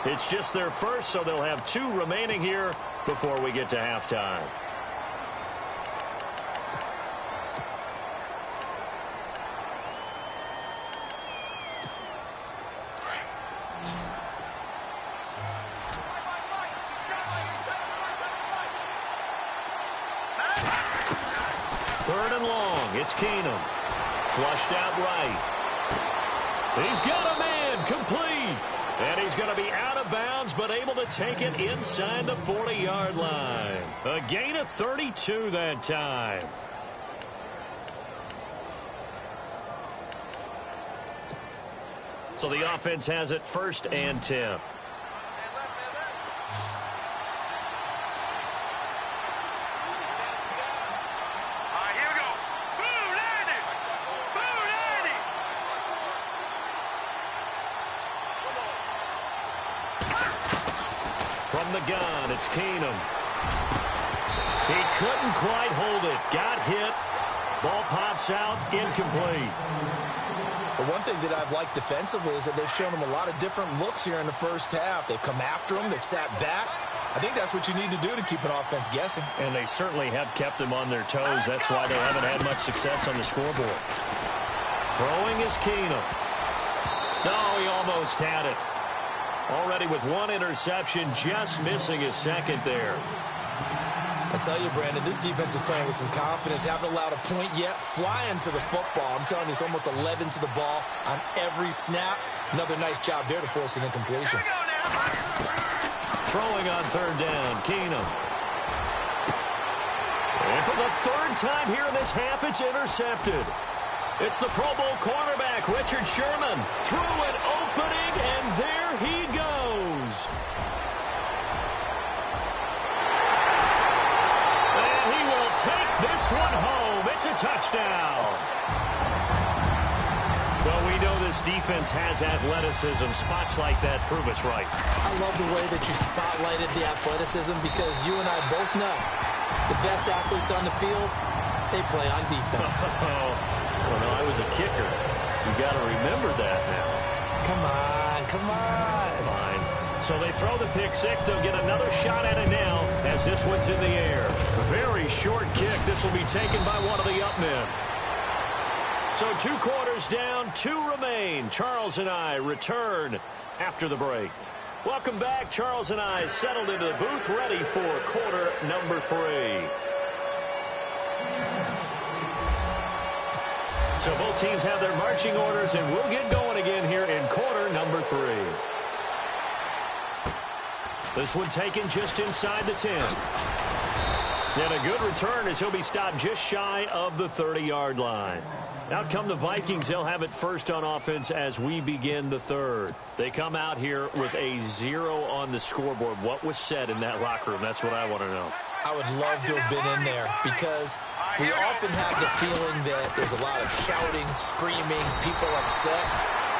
It's just their first, so they'll have 2 remaining here before we get to halftime. Third and long. It's Keenum. Flushed out right. He's got a man. Complete. And he's going to be out of bounds, but able to take it inside the 40-yard line. A gain of 32 that time. So the offense has it 1st and 10. From the gun, it's Keenum. He couldn't quite hold it. Got hit. Ball pops out, incomplete. The one thing that I've liked defensively is that they've shown him a lot of different looks here in the first half. They've come after him. They've sat back. I think that's what you need to do to keep an offense guessing. And they certainly have kept them on their toes. That's why they haven't had much success on the scoreboard. Throwing is Keenum. No, he almost had it. Already with 1 interception, just missing his 2nd there. I tell you, Brandon, this defense is playing with some confidence. Haven't allowed a point yet. Flying to the football. I'm telling you, it's almost 11 to the ball on every snap. Another nice job there to force an incompletion. Throwing on 3rd down, Keenum. And for the 3rd time here in this half, it's intercepted. It's the Pro Bowl cornerback, Richard Sherman, through an opening, and there he goes. And he will take this one home. It's a touchdown. Well, we know this defense has athleticism. Spots like that prove us right. I love the way that you spotlighted the athleticism because you and I both know the best athletes on the field, they play on defense. Well, no, I was a kicker. You got to remember that now. Come on, come on. Fine. So they throw the pick 6. They'll get another shot at it now as this one's in the air. A very short kick. This will be taken by one of the up men. So 2 quarters down, 2 remain. Charles and I return after the break. Welcome back. Charles and I settled into the booth ready for quarter number 3. So both teams have their marching orders, and we'll get going again here in quarter number 3. This one taken just inside the 10. And a good return as he'll be stopped just shy of the 30-yard line. Out come the Vikings. They'll have it first on offense as we begin the 3rd. They come out here with a 0 on the scoreboard. What was said in that locker room? That's what I want to know. I would love to have been in there because we often have the feeling that there's a lot of shouting, screaming, people upset.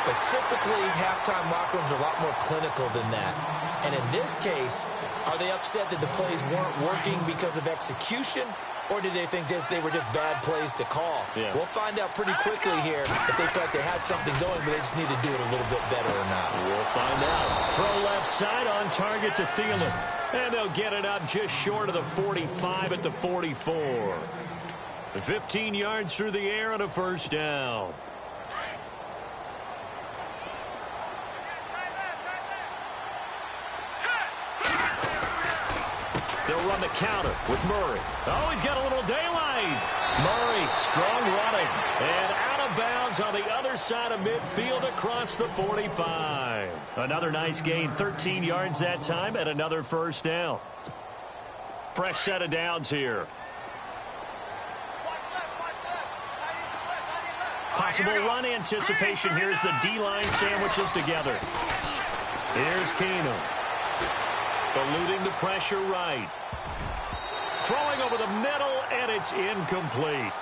But typically, halftime locker rooms are a lot more clinical than that. And in this case, are they upset that the plays weren't working because of execution? Or did they think they were just bad plays to call? Yeah. We'll find out pretty quickly here if they felt they had something going, but they just need to do it a little bit better or not. We'll find out. Throw left side on target to Thielen. And they'll get it up just short of the 45 at the 44. 15 yards through the air and a first down. They'll run the counter with Murray. Oh, he's got a little daylight. Murray, strong running. And out of bounds on the other side of midfield across the 45. Another nice gain, 13 yards that time, and another first down. Fresh set of downs here. Possible run anticipation here as the D-line sandwiches together. Here's Keenum. Eluding the pressure right. Throwing over the middle, and it's incomplete.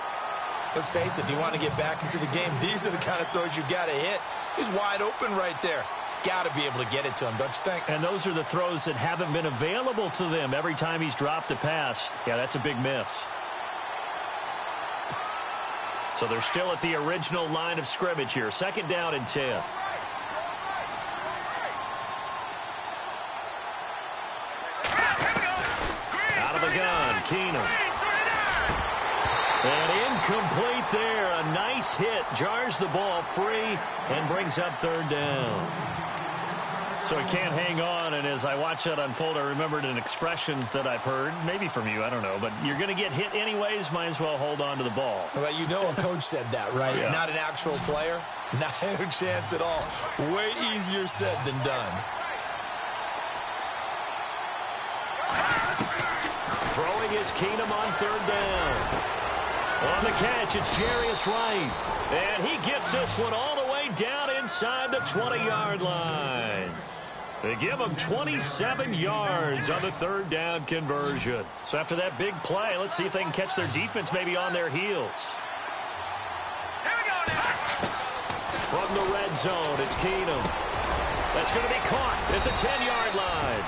Let's face it, if you want to get back into the game, these are the kind of throws you got to hit. He's wide open right there. Got to be able to get it to him, don't you think? And those are the throws that haven't been available to them every time he's dropped a pass. Yeah, that's a big miss. So they're still at the original line of scrimmage here. 2nd down and 10. Out of the gun, Keenum. And incomplete there. A nice hit. Jars the ball free and brings up 3rd down. So he can't hang on, and as I watch that unfold, I remembered an expression that I've heard, maybe from you, I don't know, but you're going to get hit anyways, might as well hold on to the ball. Well, you know a coach said that, right? Yeah. Not an actual player. Not a chance at all. Way easier said than done. Throwing is Keenum on 3rd down. On the catch, it's Jarius Wright. And he gets this one all the way down inside the 20-yard line. They give him 27 yards on the 3rd down conversion. So after that big play, let's see if they can catch their defense maybe on their heels. From the red zone, it's Keenum. That's going to be caught at the 10-yard line.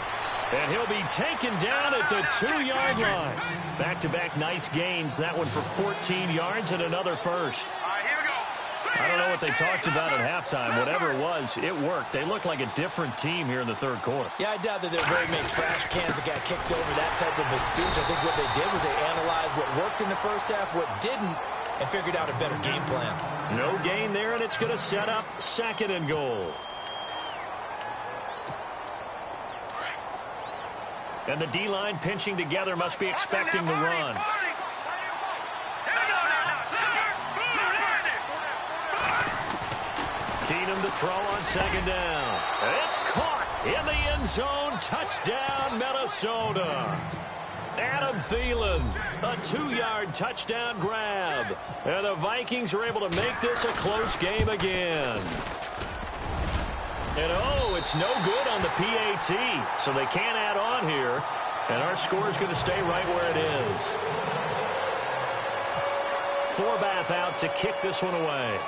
And he'll be taken down at the 2-yard line. Back-to-back nice gains. That one for 14 yards and another first. I don't know what they talked about at halftime. Whatever it was, it worked. They look like a different team here in the 3rd quarter. Yeah, I doubt that there were very many trash cans that got kicked over, that type of a speech. I think what they did was they analyzed what worked in the first half, what didn't, and figured out a better game plan. No gain there, and it's going to set up 2nd and goal. And the D-line pinching together must be expecting the run. Keenum to throw on 2nd down. It's caught in the end zone. Touchdown, Minnesota. Adam Thielen, a 2-yard touchdown grab. And the Vikings are able to make this a close game again. And, oh, it's no good on the PAT, so they can't add on here. And our score is going to stay right where it is. Forbath out to kick this one away.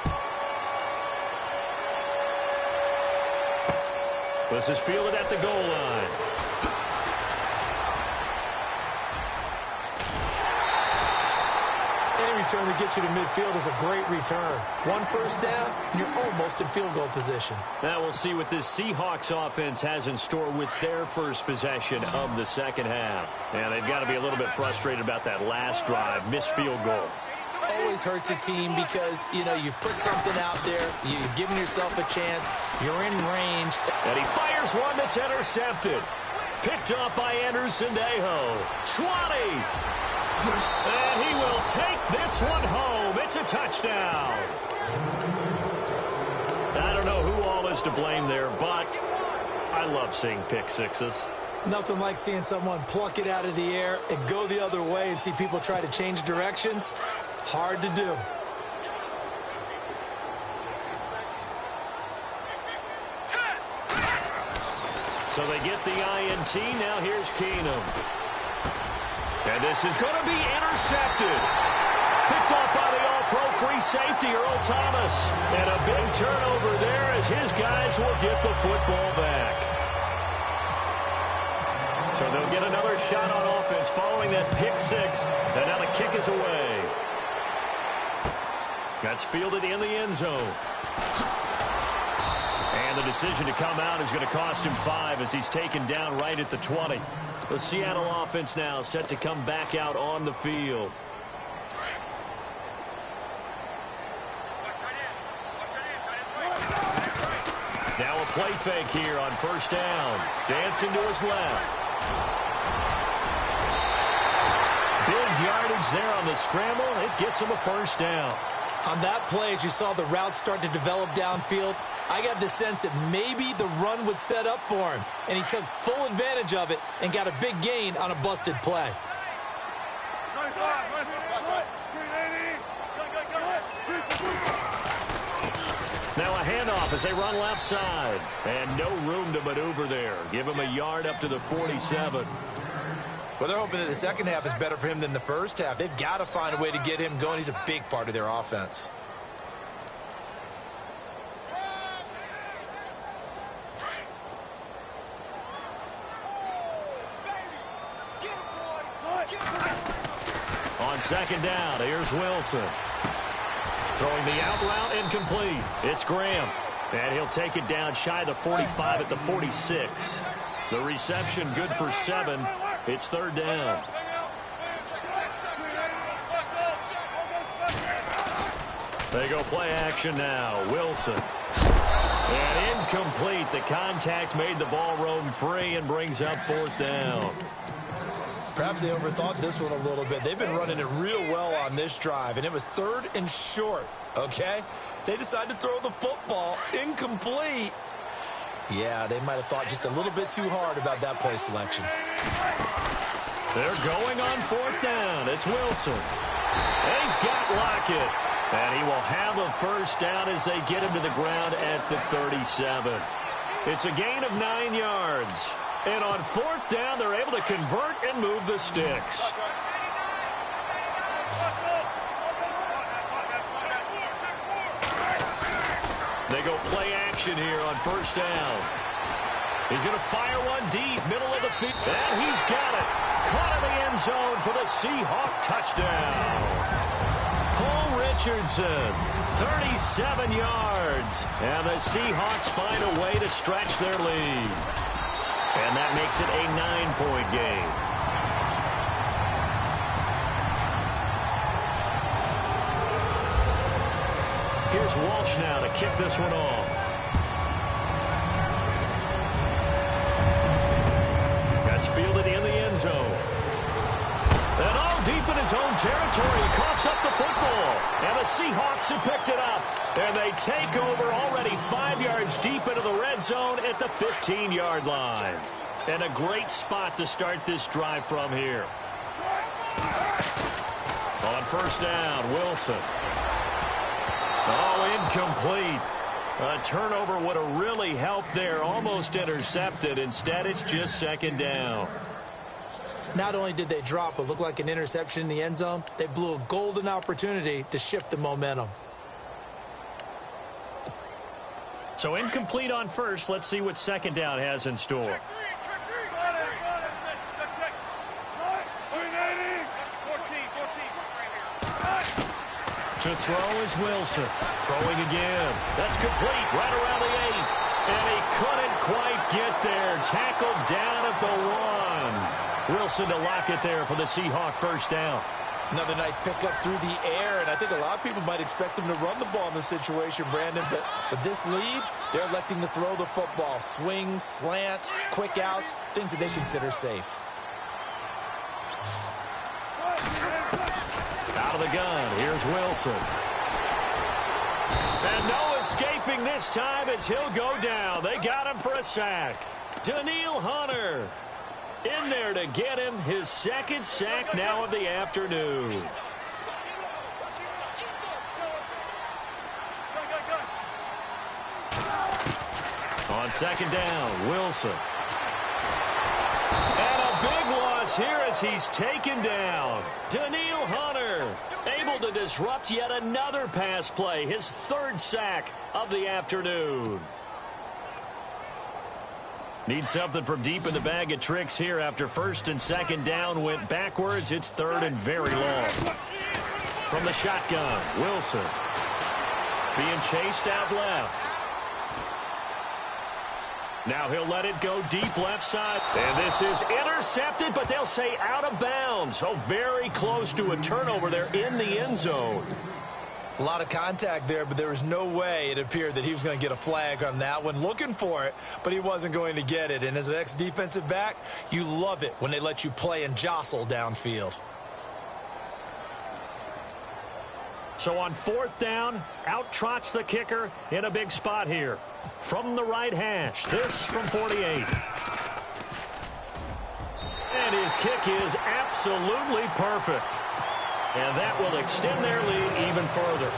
This is fielded at the goal line. Any return that gets you to midfield is a great return. 1 first down, and you're almost in field goal position. Now we'll see what this Seahawks offense has in store with their first possession of the 2nd half. And they've got to be a little bit frustrated about that last drive, missed field goal. Always hurts a team because, you know, you've put something out there, you've given yourself a chance, you're in range. And he fires one that's intercepted. Picked up by Anderson-Dejo. 20. And he will take this one home. It's a touchdown. I don't know who all is to blame there, but I love seeing pick sixes. Nothing like seeing someone pluck it out of the air and go the other way and see people try to change directions. Hard to do. So they get the INT. Now here's Keenum. And this is going to be intercepted. Picked off by the all-pro free safety, Earl Thomas. And a big turnover there as his guys will get the football back. So they'll get another shot on offense following that pick six. And now the kick is away. That's fielded in the end zone. And the decision to come out is going to cost him 5 as he's taken down right at the 20. The Seattle offense now set to come back out on the field. Now a play fake here on first down. Dancing to his left. Big yardage there on the scramble. It gets him a first down. On that play, as you saw the route start to develop downfield, I got the sense that maybe the run would set up for him. And he took full advantage of it and got a big gain on a busted play. Now a handoff as they run left side. And no room to maneuver there. Give him a yard up to the 47. Well, they're hoping that the second half is better for him than the first half. They've got to find a way to get him going. He's a big part of their offense. On second down, here's Wilson. Throwing the out route incomplete. It's Graham. And he'll take it down shy of the 45 at the 46. The reception good for 7. It's third down. They go play action now. Wilson. And incomplete. The contact made the ball roam free and brings up fourth down. Perhaps they overthought this one a little bit. They've been running it real well on this drive, and it was third and short, okay? They decided to throw the football incomplete. Yeah, they might have thought just a little bit too hard about that play selection. They're going on fourth down. It's Wilson. And he's got Lockett. And he will have a first down as they get him to the ground at the 37. It's a gain of 9 yards. And on fourth down, they're able to convert and move the sticks. They go play action here on first down. He's going to fire one deep, middle of the field. And he's got it. Caught in the end zone for the Seahawk touchdown. Paul Richardson, 37 yards. And the Seahawks find a way to stretch their lead. And that makes it a 9-point game. Here's Walsh now to kick this one off. That's fielded in the end zone. And all deep in his own territory, he coughs up the football. And the Seahawks have picked it up. And they take over already 5 yards deep into the red zone at the 15-yard line. And a great spot to start this drive from here. On first down, Wilson. Oh, incomplete. A turnover would have really helped there. Almost intercepted. Instead, it's just second down. Not only did they drop what looked like an interception in the end zone, they blew a golden opportunity to shift the momentum. So incomplete on first. Let's see what second down has in store. To throw is Wilson. Throwing again. That's complete right around the 8. And he couldn't quite get there. Tackled down at the 1. Wilson to lock it there for the Seahawk first down. Another nice pickup through the air, and I think a lot of people might expect them to run the ball in this situation, Brandon, but this lead, they're electing to throw the football. Swings, slants, quick outs, things that they consider safe. Out of the gun, here's Wilson. And no escaping this time as he'll go down. They got him for a sack. Daniil Hunter in there to get him his second sack now of the afternoon. On second down, Wilson. And a big loss here as he's taken down. Daniil Hunter able to disrupt yet another pass play, his third sack of the afternoon. Need something from deep in the bag of tricks here after first and second down went backwards. It's third and very long. From the shotgun, Wilson being chased out left. Now he'll let it go deep left side. And this is intercepted, but they'll say out of bounds. So very close to a turnover there in the end zone. A lot of contact there, but there was no way it appeared that he was going to get a flag on that one. Looking for it, but he wasn't going to get it. And as an ex-defensive back, you love it when they let you play and jostle downfield. So on fourth down, out trots the kicker in a big spot here. From the right hash, this from 48. And his kick is absolutely perfect. And that will extend their lead even further.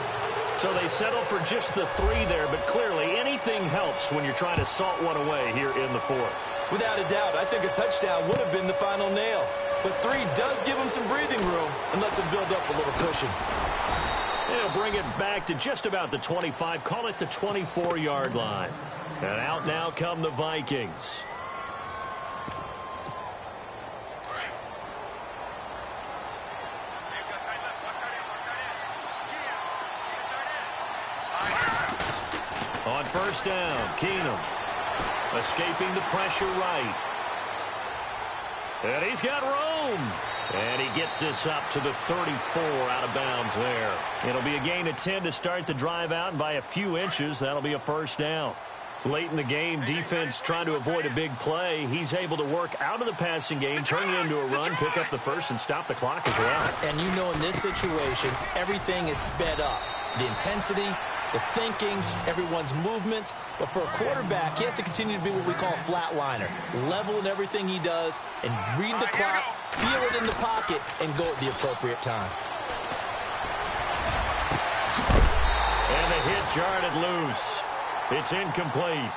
So they settle for just the 3 there, but clearly anything helps when you're trying to salt one away here in the fourth. Without a doubt, I think a touchdown would have been the final nail. But 3 does give them some breathing room and lets them build up a little cushion. They'll bring it back to just about the 25, call it the 24-yard line. And out now come the Vikings. first down. Keenum escaping the pressure right. And he's got room. And he gets this up to the 34 out of bounds there. It'll be a gain of 10 to start the drive out, and by a few inches, that'll be a first down. Late in the game, defense trying to avoid a big play. He's able to work out of the passing game, turn it into a run, pick up the first, and stop the clock as well. And you know in this situation, everything is sped up. The intensity, the thinking, everyone's movement. But for a quarterback, he has to continue to be what we call a flatliner. Level in everything he does and read the clock, feel it in the pocket, and go at the appropriate time. And the hit jarred it loose. It's incomplete.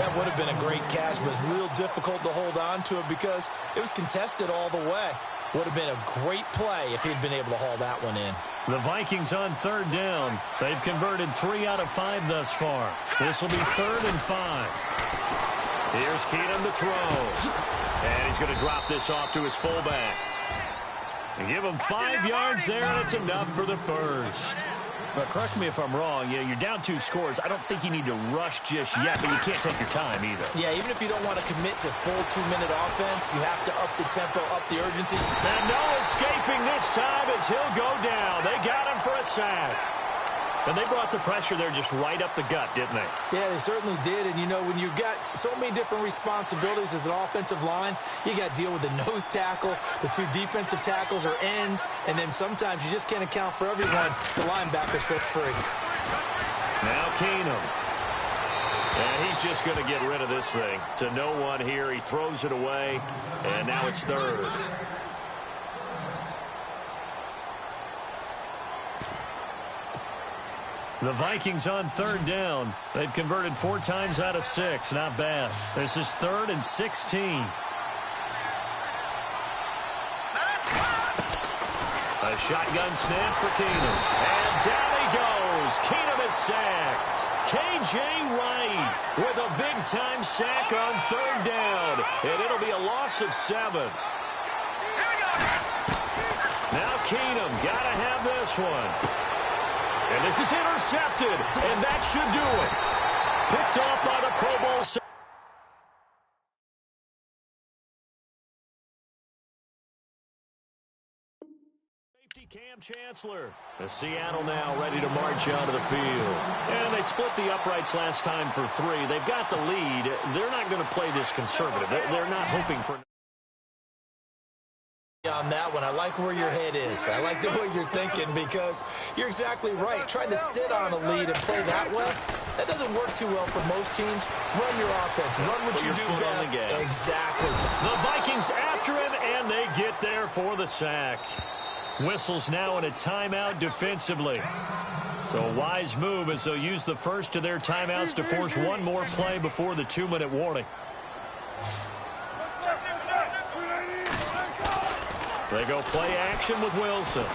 That would have been a great catch, but it was real difficult to hold on to it because it was contested all the way. Would have been a great play if he'd been able to haul that one in. The Vikings on third down. They've converted 3 out of 5 thus far. This will be 3rd and 5. Here's Keenum to throw. And he's going to drop this off to his fullback. And give him 5 yards there, and it's enough for the first. But correct me if I'm wrong, you're down 2 scores. I don't think you need to rush just yet, but you can't take your time either. Yeah, even if you don't want to commit to full 2-minute offense, you have to up the tempo, up the urgency. And no escaping this time as he'll go down. They got him for a sack. And they brought the pressure there just right up the gut, didn't they? Yeah, they certainly did. And, you know, when you've got so many different responsibilities as an offensive line, you got to deal with the nose tackle, the 2 defensive tackles or ends, and then sometimes you just can't account for everyone. The linebacker slips free. Now Keenum. And he's just going to get rid of this thing. To no one here. He throws it away, and now it's 3rd. The Vikings on 3rd down. They've converted 4 times out of 6. Not bad. This is 3rd and 16. A shotgun snap for Keenum. And down he goes. Keenum is sacked. K.J. Wright with a big-time sack on 3rd down. And it'll be a loss of 7. Now Keenum got to have this one. And this is intercepted, and that should do it. Picked off by the Pro Bowl. Safety Cam Chancellor. The Seattle now ready to march onto the field. And they split the uprights last time for 3. They've got the lead. They're not going to play this conservative. They're not hoping for... On that one, I like where your head is. I like the way you're thinking because you're exactly right. Trying to sit on a lead and play that way, that doesn't work too well for most teams. Run your offense. Run what you do best. Exactly. The Vikings after him, and they get there for the sack. Whistles now in a timeout defensively. So a wise move as they'll use the first of their timeouts to force one more play before the 2-minute warning. They go play action with Wilson.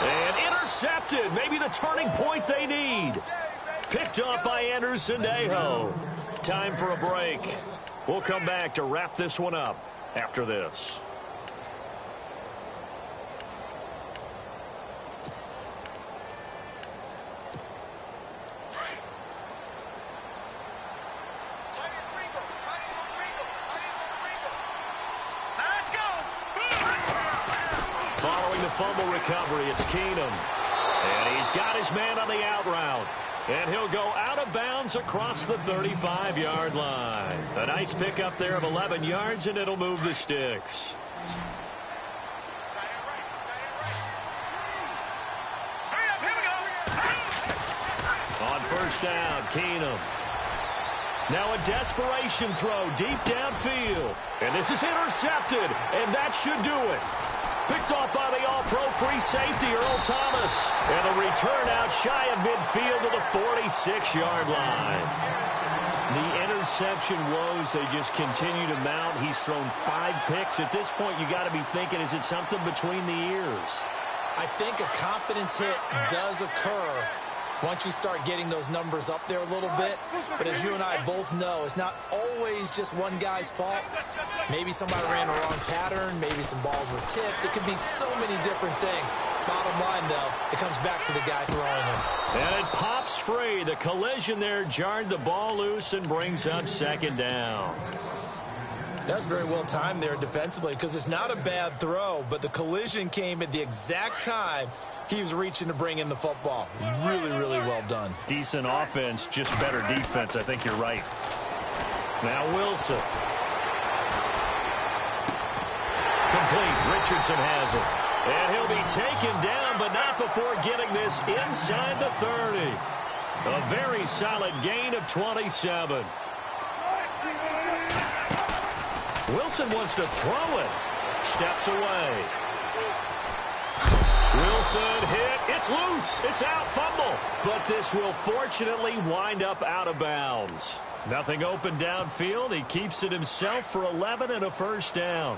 And intercepted. Maybe the turning point they need. Picked up by Anderson-Dejo. Time for a break. We'll come back to wrap this one up after this. Following the fumble recovery, it's Keenum. And he's got his man on the out route. And he'll go out of bounds across the 35-yard line. A nice pickup there of 11 yards, and it'll move the sticks. On first down, Keenum. Now a desperation throw deep downfield. And this is intercepted, and that should do it. Picked off by the all-pro free safety, Earl Thomas. And a return out shy of midfield to the 46-yard line. The interception woes, they just continue to mount. He's thrown 5 picks. At this point, you got to be thinking, is it something between the ears? I think a confidence hit does occur once you start getting those numbers up there a little bit. But as you and I both know, it's not always just one guy's fault. Maybe somebody ran a wrong pattern. Maybe some balls were tipped. It could be so many different things. Bottom line, though, it comes back to the guy throwing them. And it pops free. The collision there jarred the ball loose and brings up second down. That's very well timed there defensively, because it's not a bad throw, but the collision came at the exact time he was reaching to bring in the football. Really, really well done. Decent offense, just better defense. I think you're right. Now Wilson. Complete. Richardson has it. And he'll be taken down, but not before getting this inside the 30. A very solid gain of 27. Wilson wants to throw it. Steps away. Wilson hit. It's loose. It's out. Fumble. But this will fortunately wind up out of bounds. Nothing open downfield. He keeps it himself for 11 and a first down.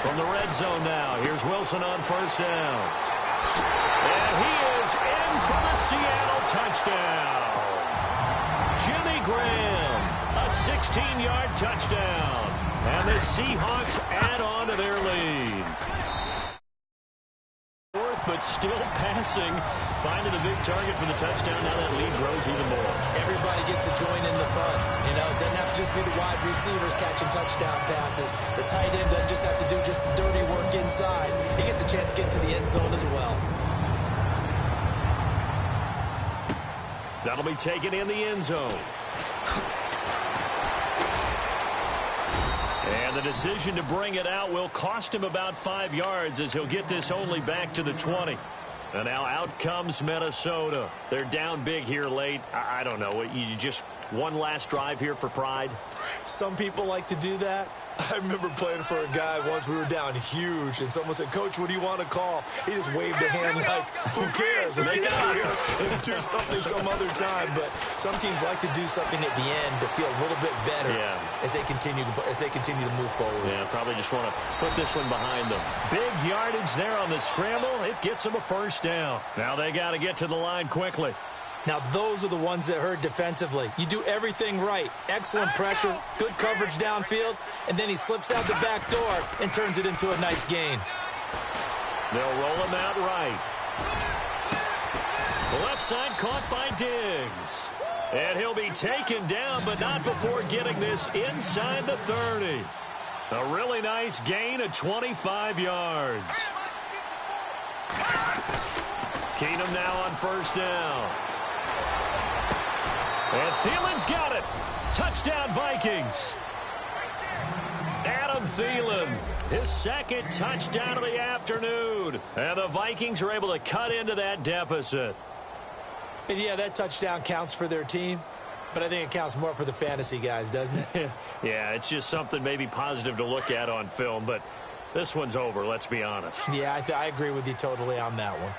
From the red zone now. Here's Wilson on first down. And he is in for the Seattle touchdown. Jimmy Graham, a 16-yard touchdown. And the Seahawks add on to their lead. Fourth, but still passing. Finding the big target for the touchdown. Now that lead grows even more. Everybody gets to join in the fun. You know, it doesn't have to just be the wide receivers catching touchdown passes. The tight end doesn't just have to do just the dirty work inside. He gets a chance to get to the end zone as well. That'll be taken in the end zone. And the decision to bring it out will cost him about 5 yards, as he'll get this only back to the 20. And now out comes Minnesota. They're down big here late. I don't know. You just one last drive here for pride? Some people like to do that. I remember playing for a guy once. We were down huge, and someone said, "Coach, what do you want to call?" He just waved a hand like, "Who cares? Let's get out of here and do something some other time." But some teams like to do something at the end to feel a little bit better as they continue to move forward. Yeah, probably just want to put this one behind them. Big yardage there on the scramble. It gets them a first down. Now they got to get to the line quickly. Now, those are the ones that hurt defensively. You do everything right. Excellent pressure, good coverage downfield, and then he slips out the back door and turns it into a nice gain. They'll roll him out right. The left side caught by Diggs. And he'll be taken down, but not before getting this inside the 30. A really nice gain of 25 yards. Keenum now on first down. And Thielen's got it. Touchdown, Vikings. Adam Thielen, his second touchdown of the afternoon. And the Vikings are able to cut into that deficit. And yeah, that touchdown counts for their team, but I think it counts more for the fantasy guys, doesn't it? Yeah, it's just something maybe positive to look at on film, but this one's over, let's be honest. Yeah, I agree with you totally on that one.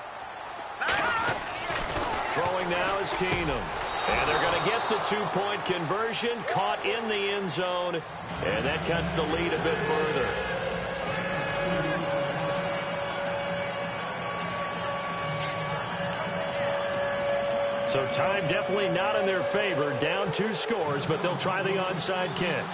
Throwing now is Keenum. And they're going to get the two-point conversion, caught in the end zone, and that cuts the lead a bit further. So time definitely not in their favor. Down 2 scores, but they'll try the onside kick.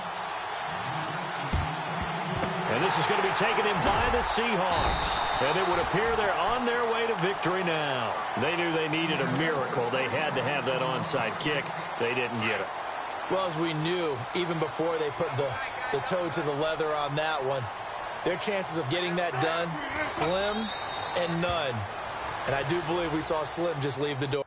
And this is going to be taken in by the Seahawks. And it would appear they're on their way to victory now. They knew they needed a miracle. They had to have that onside kick. They didn't get it. Well, as we knew, even before they put the toe to the leather on that one, their chances of getting that done, slim and none. And I do believe we saw Slim just leave the door.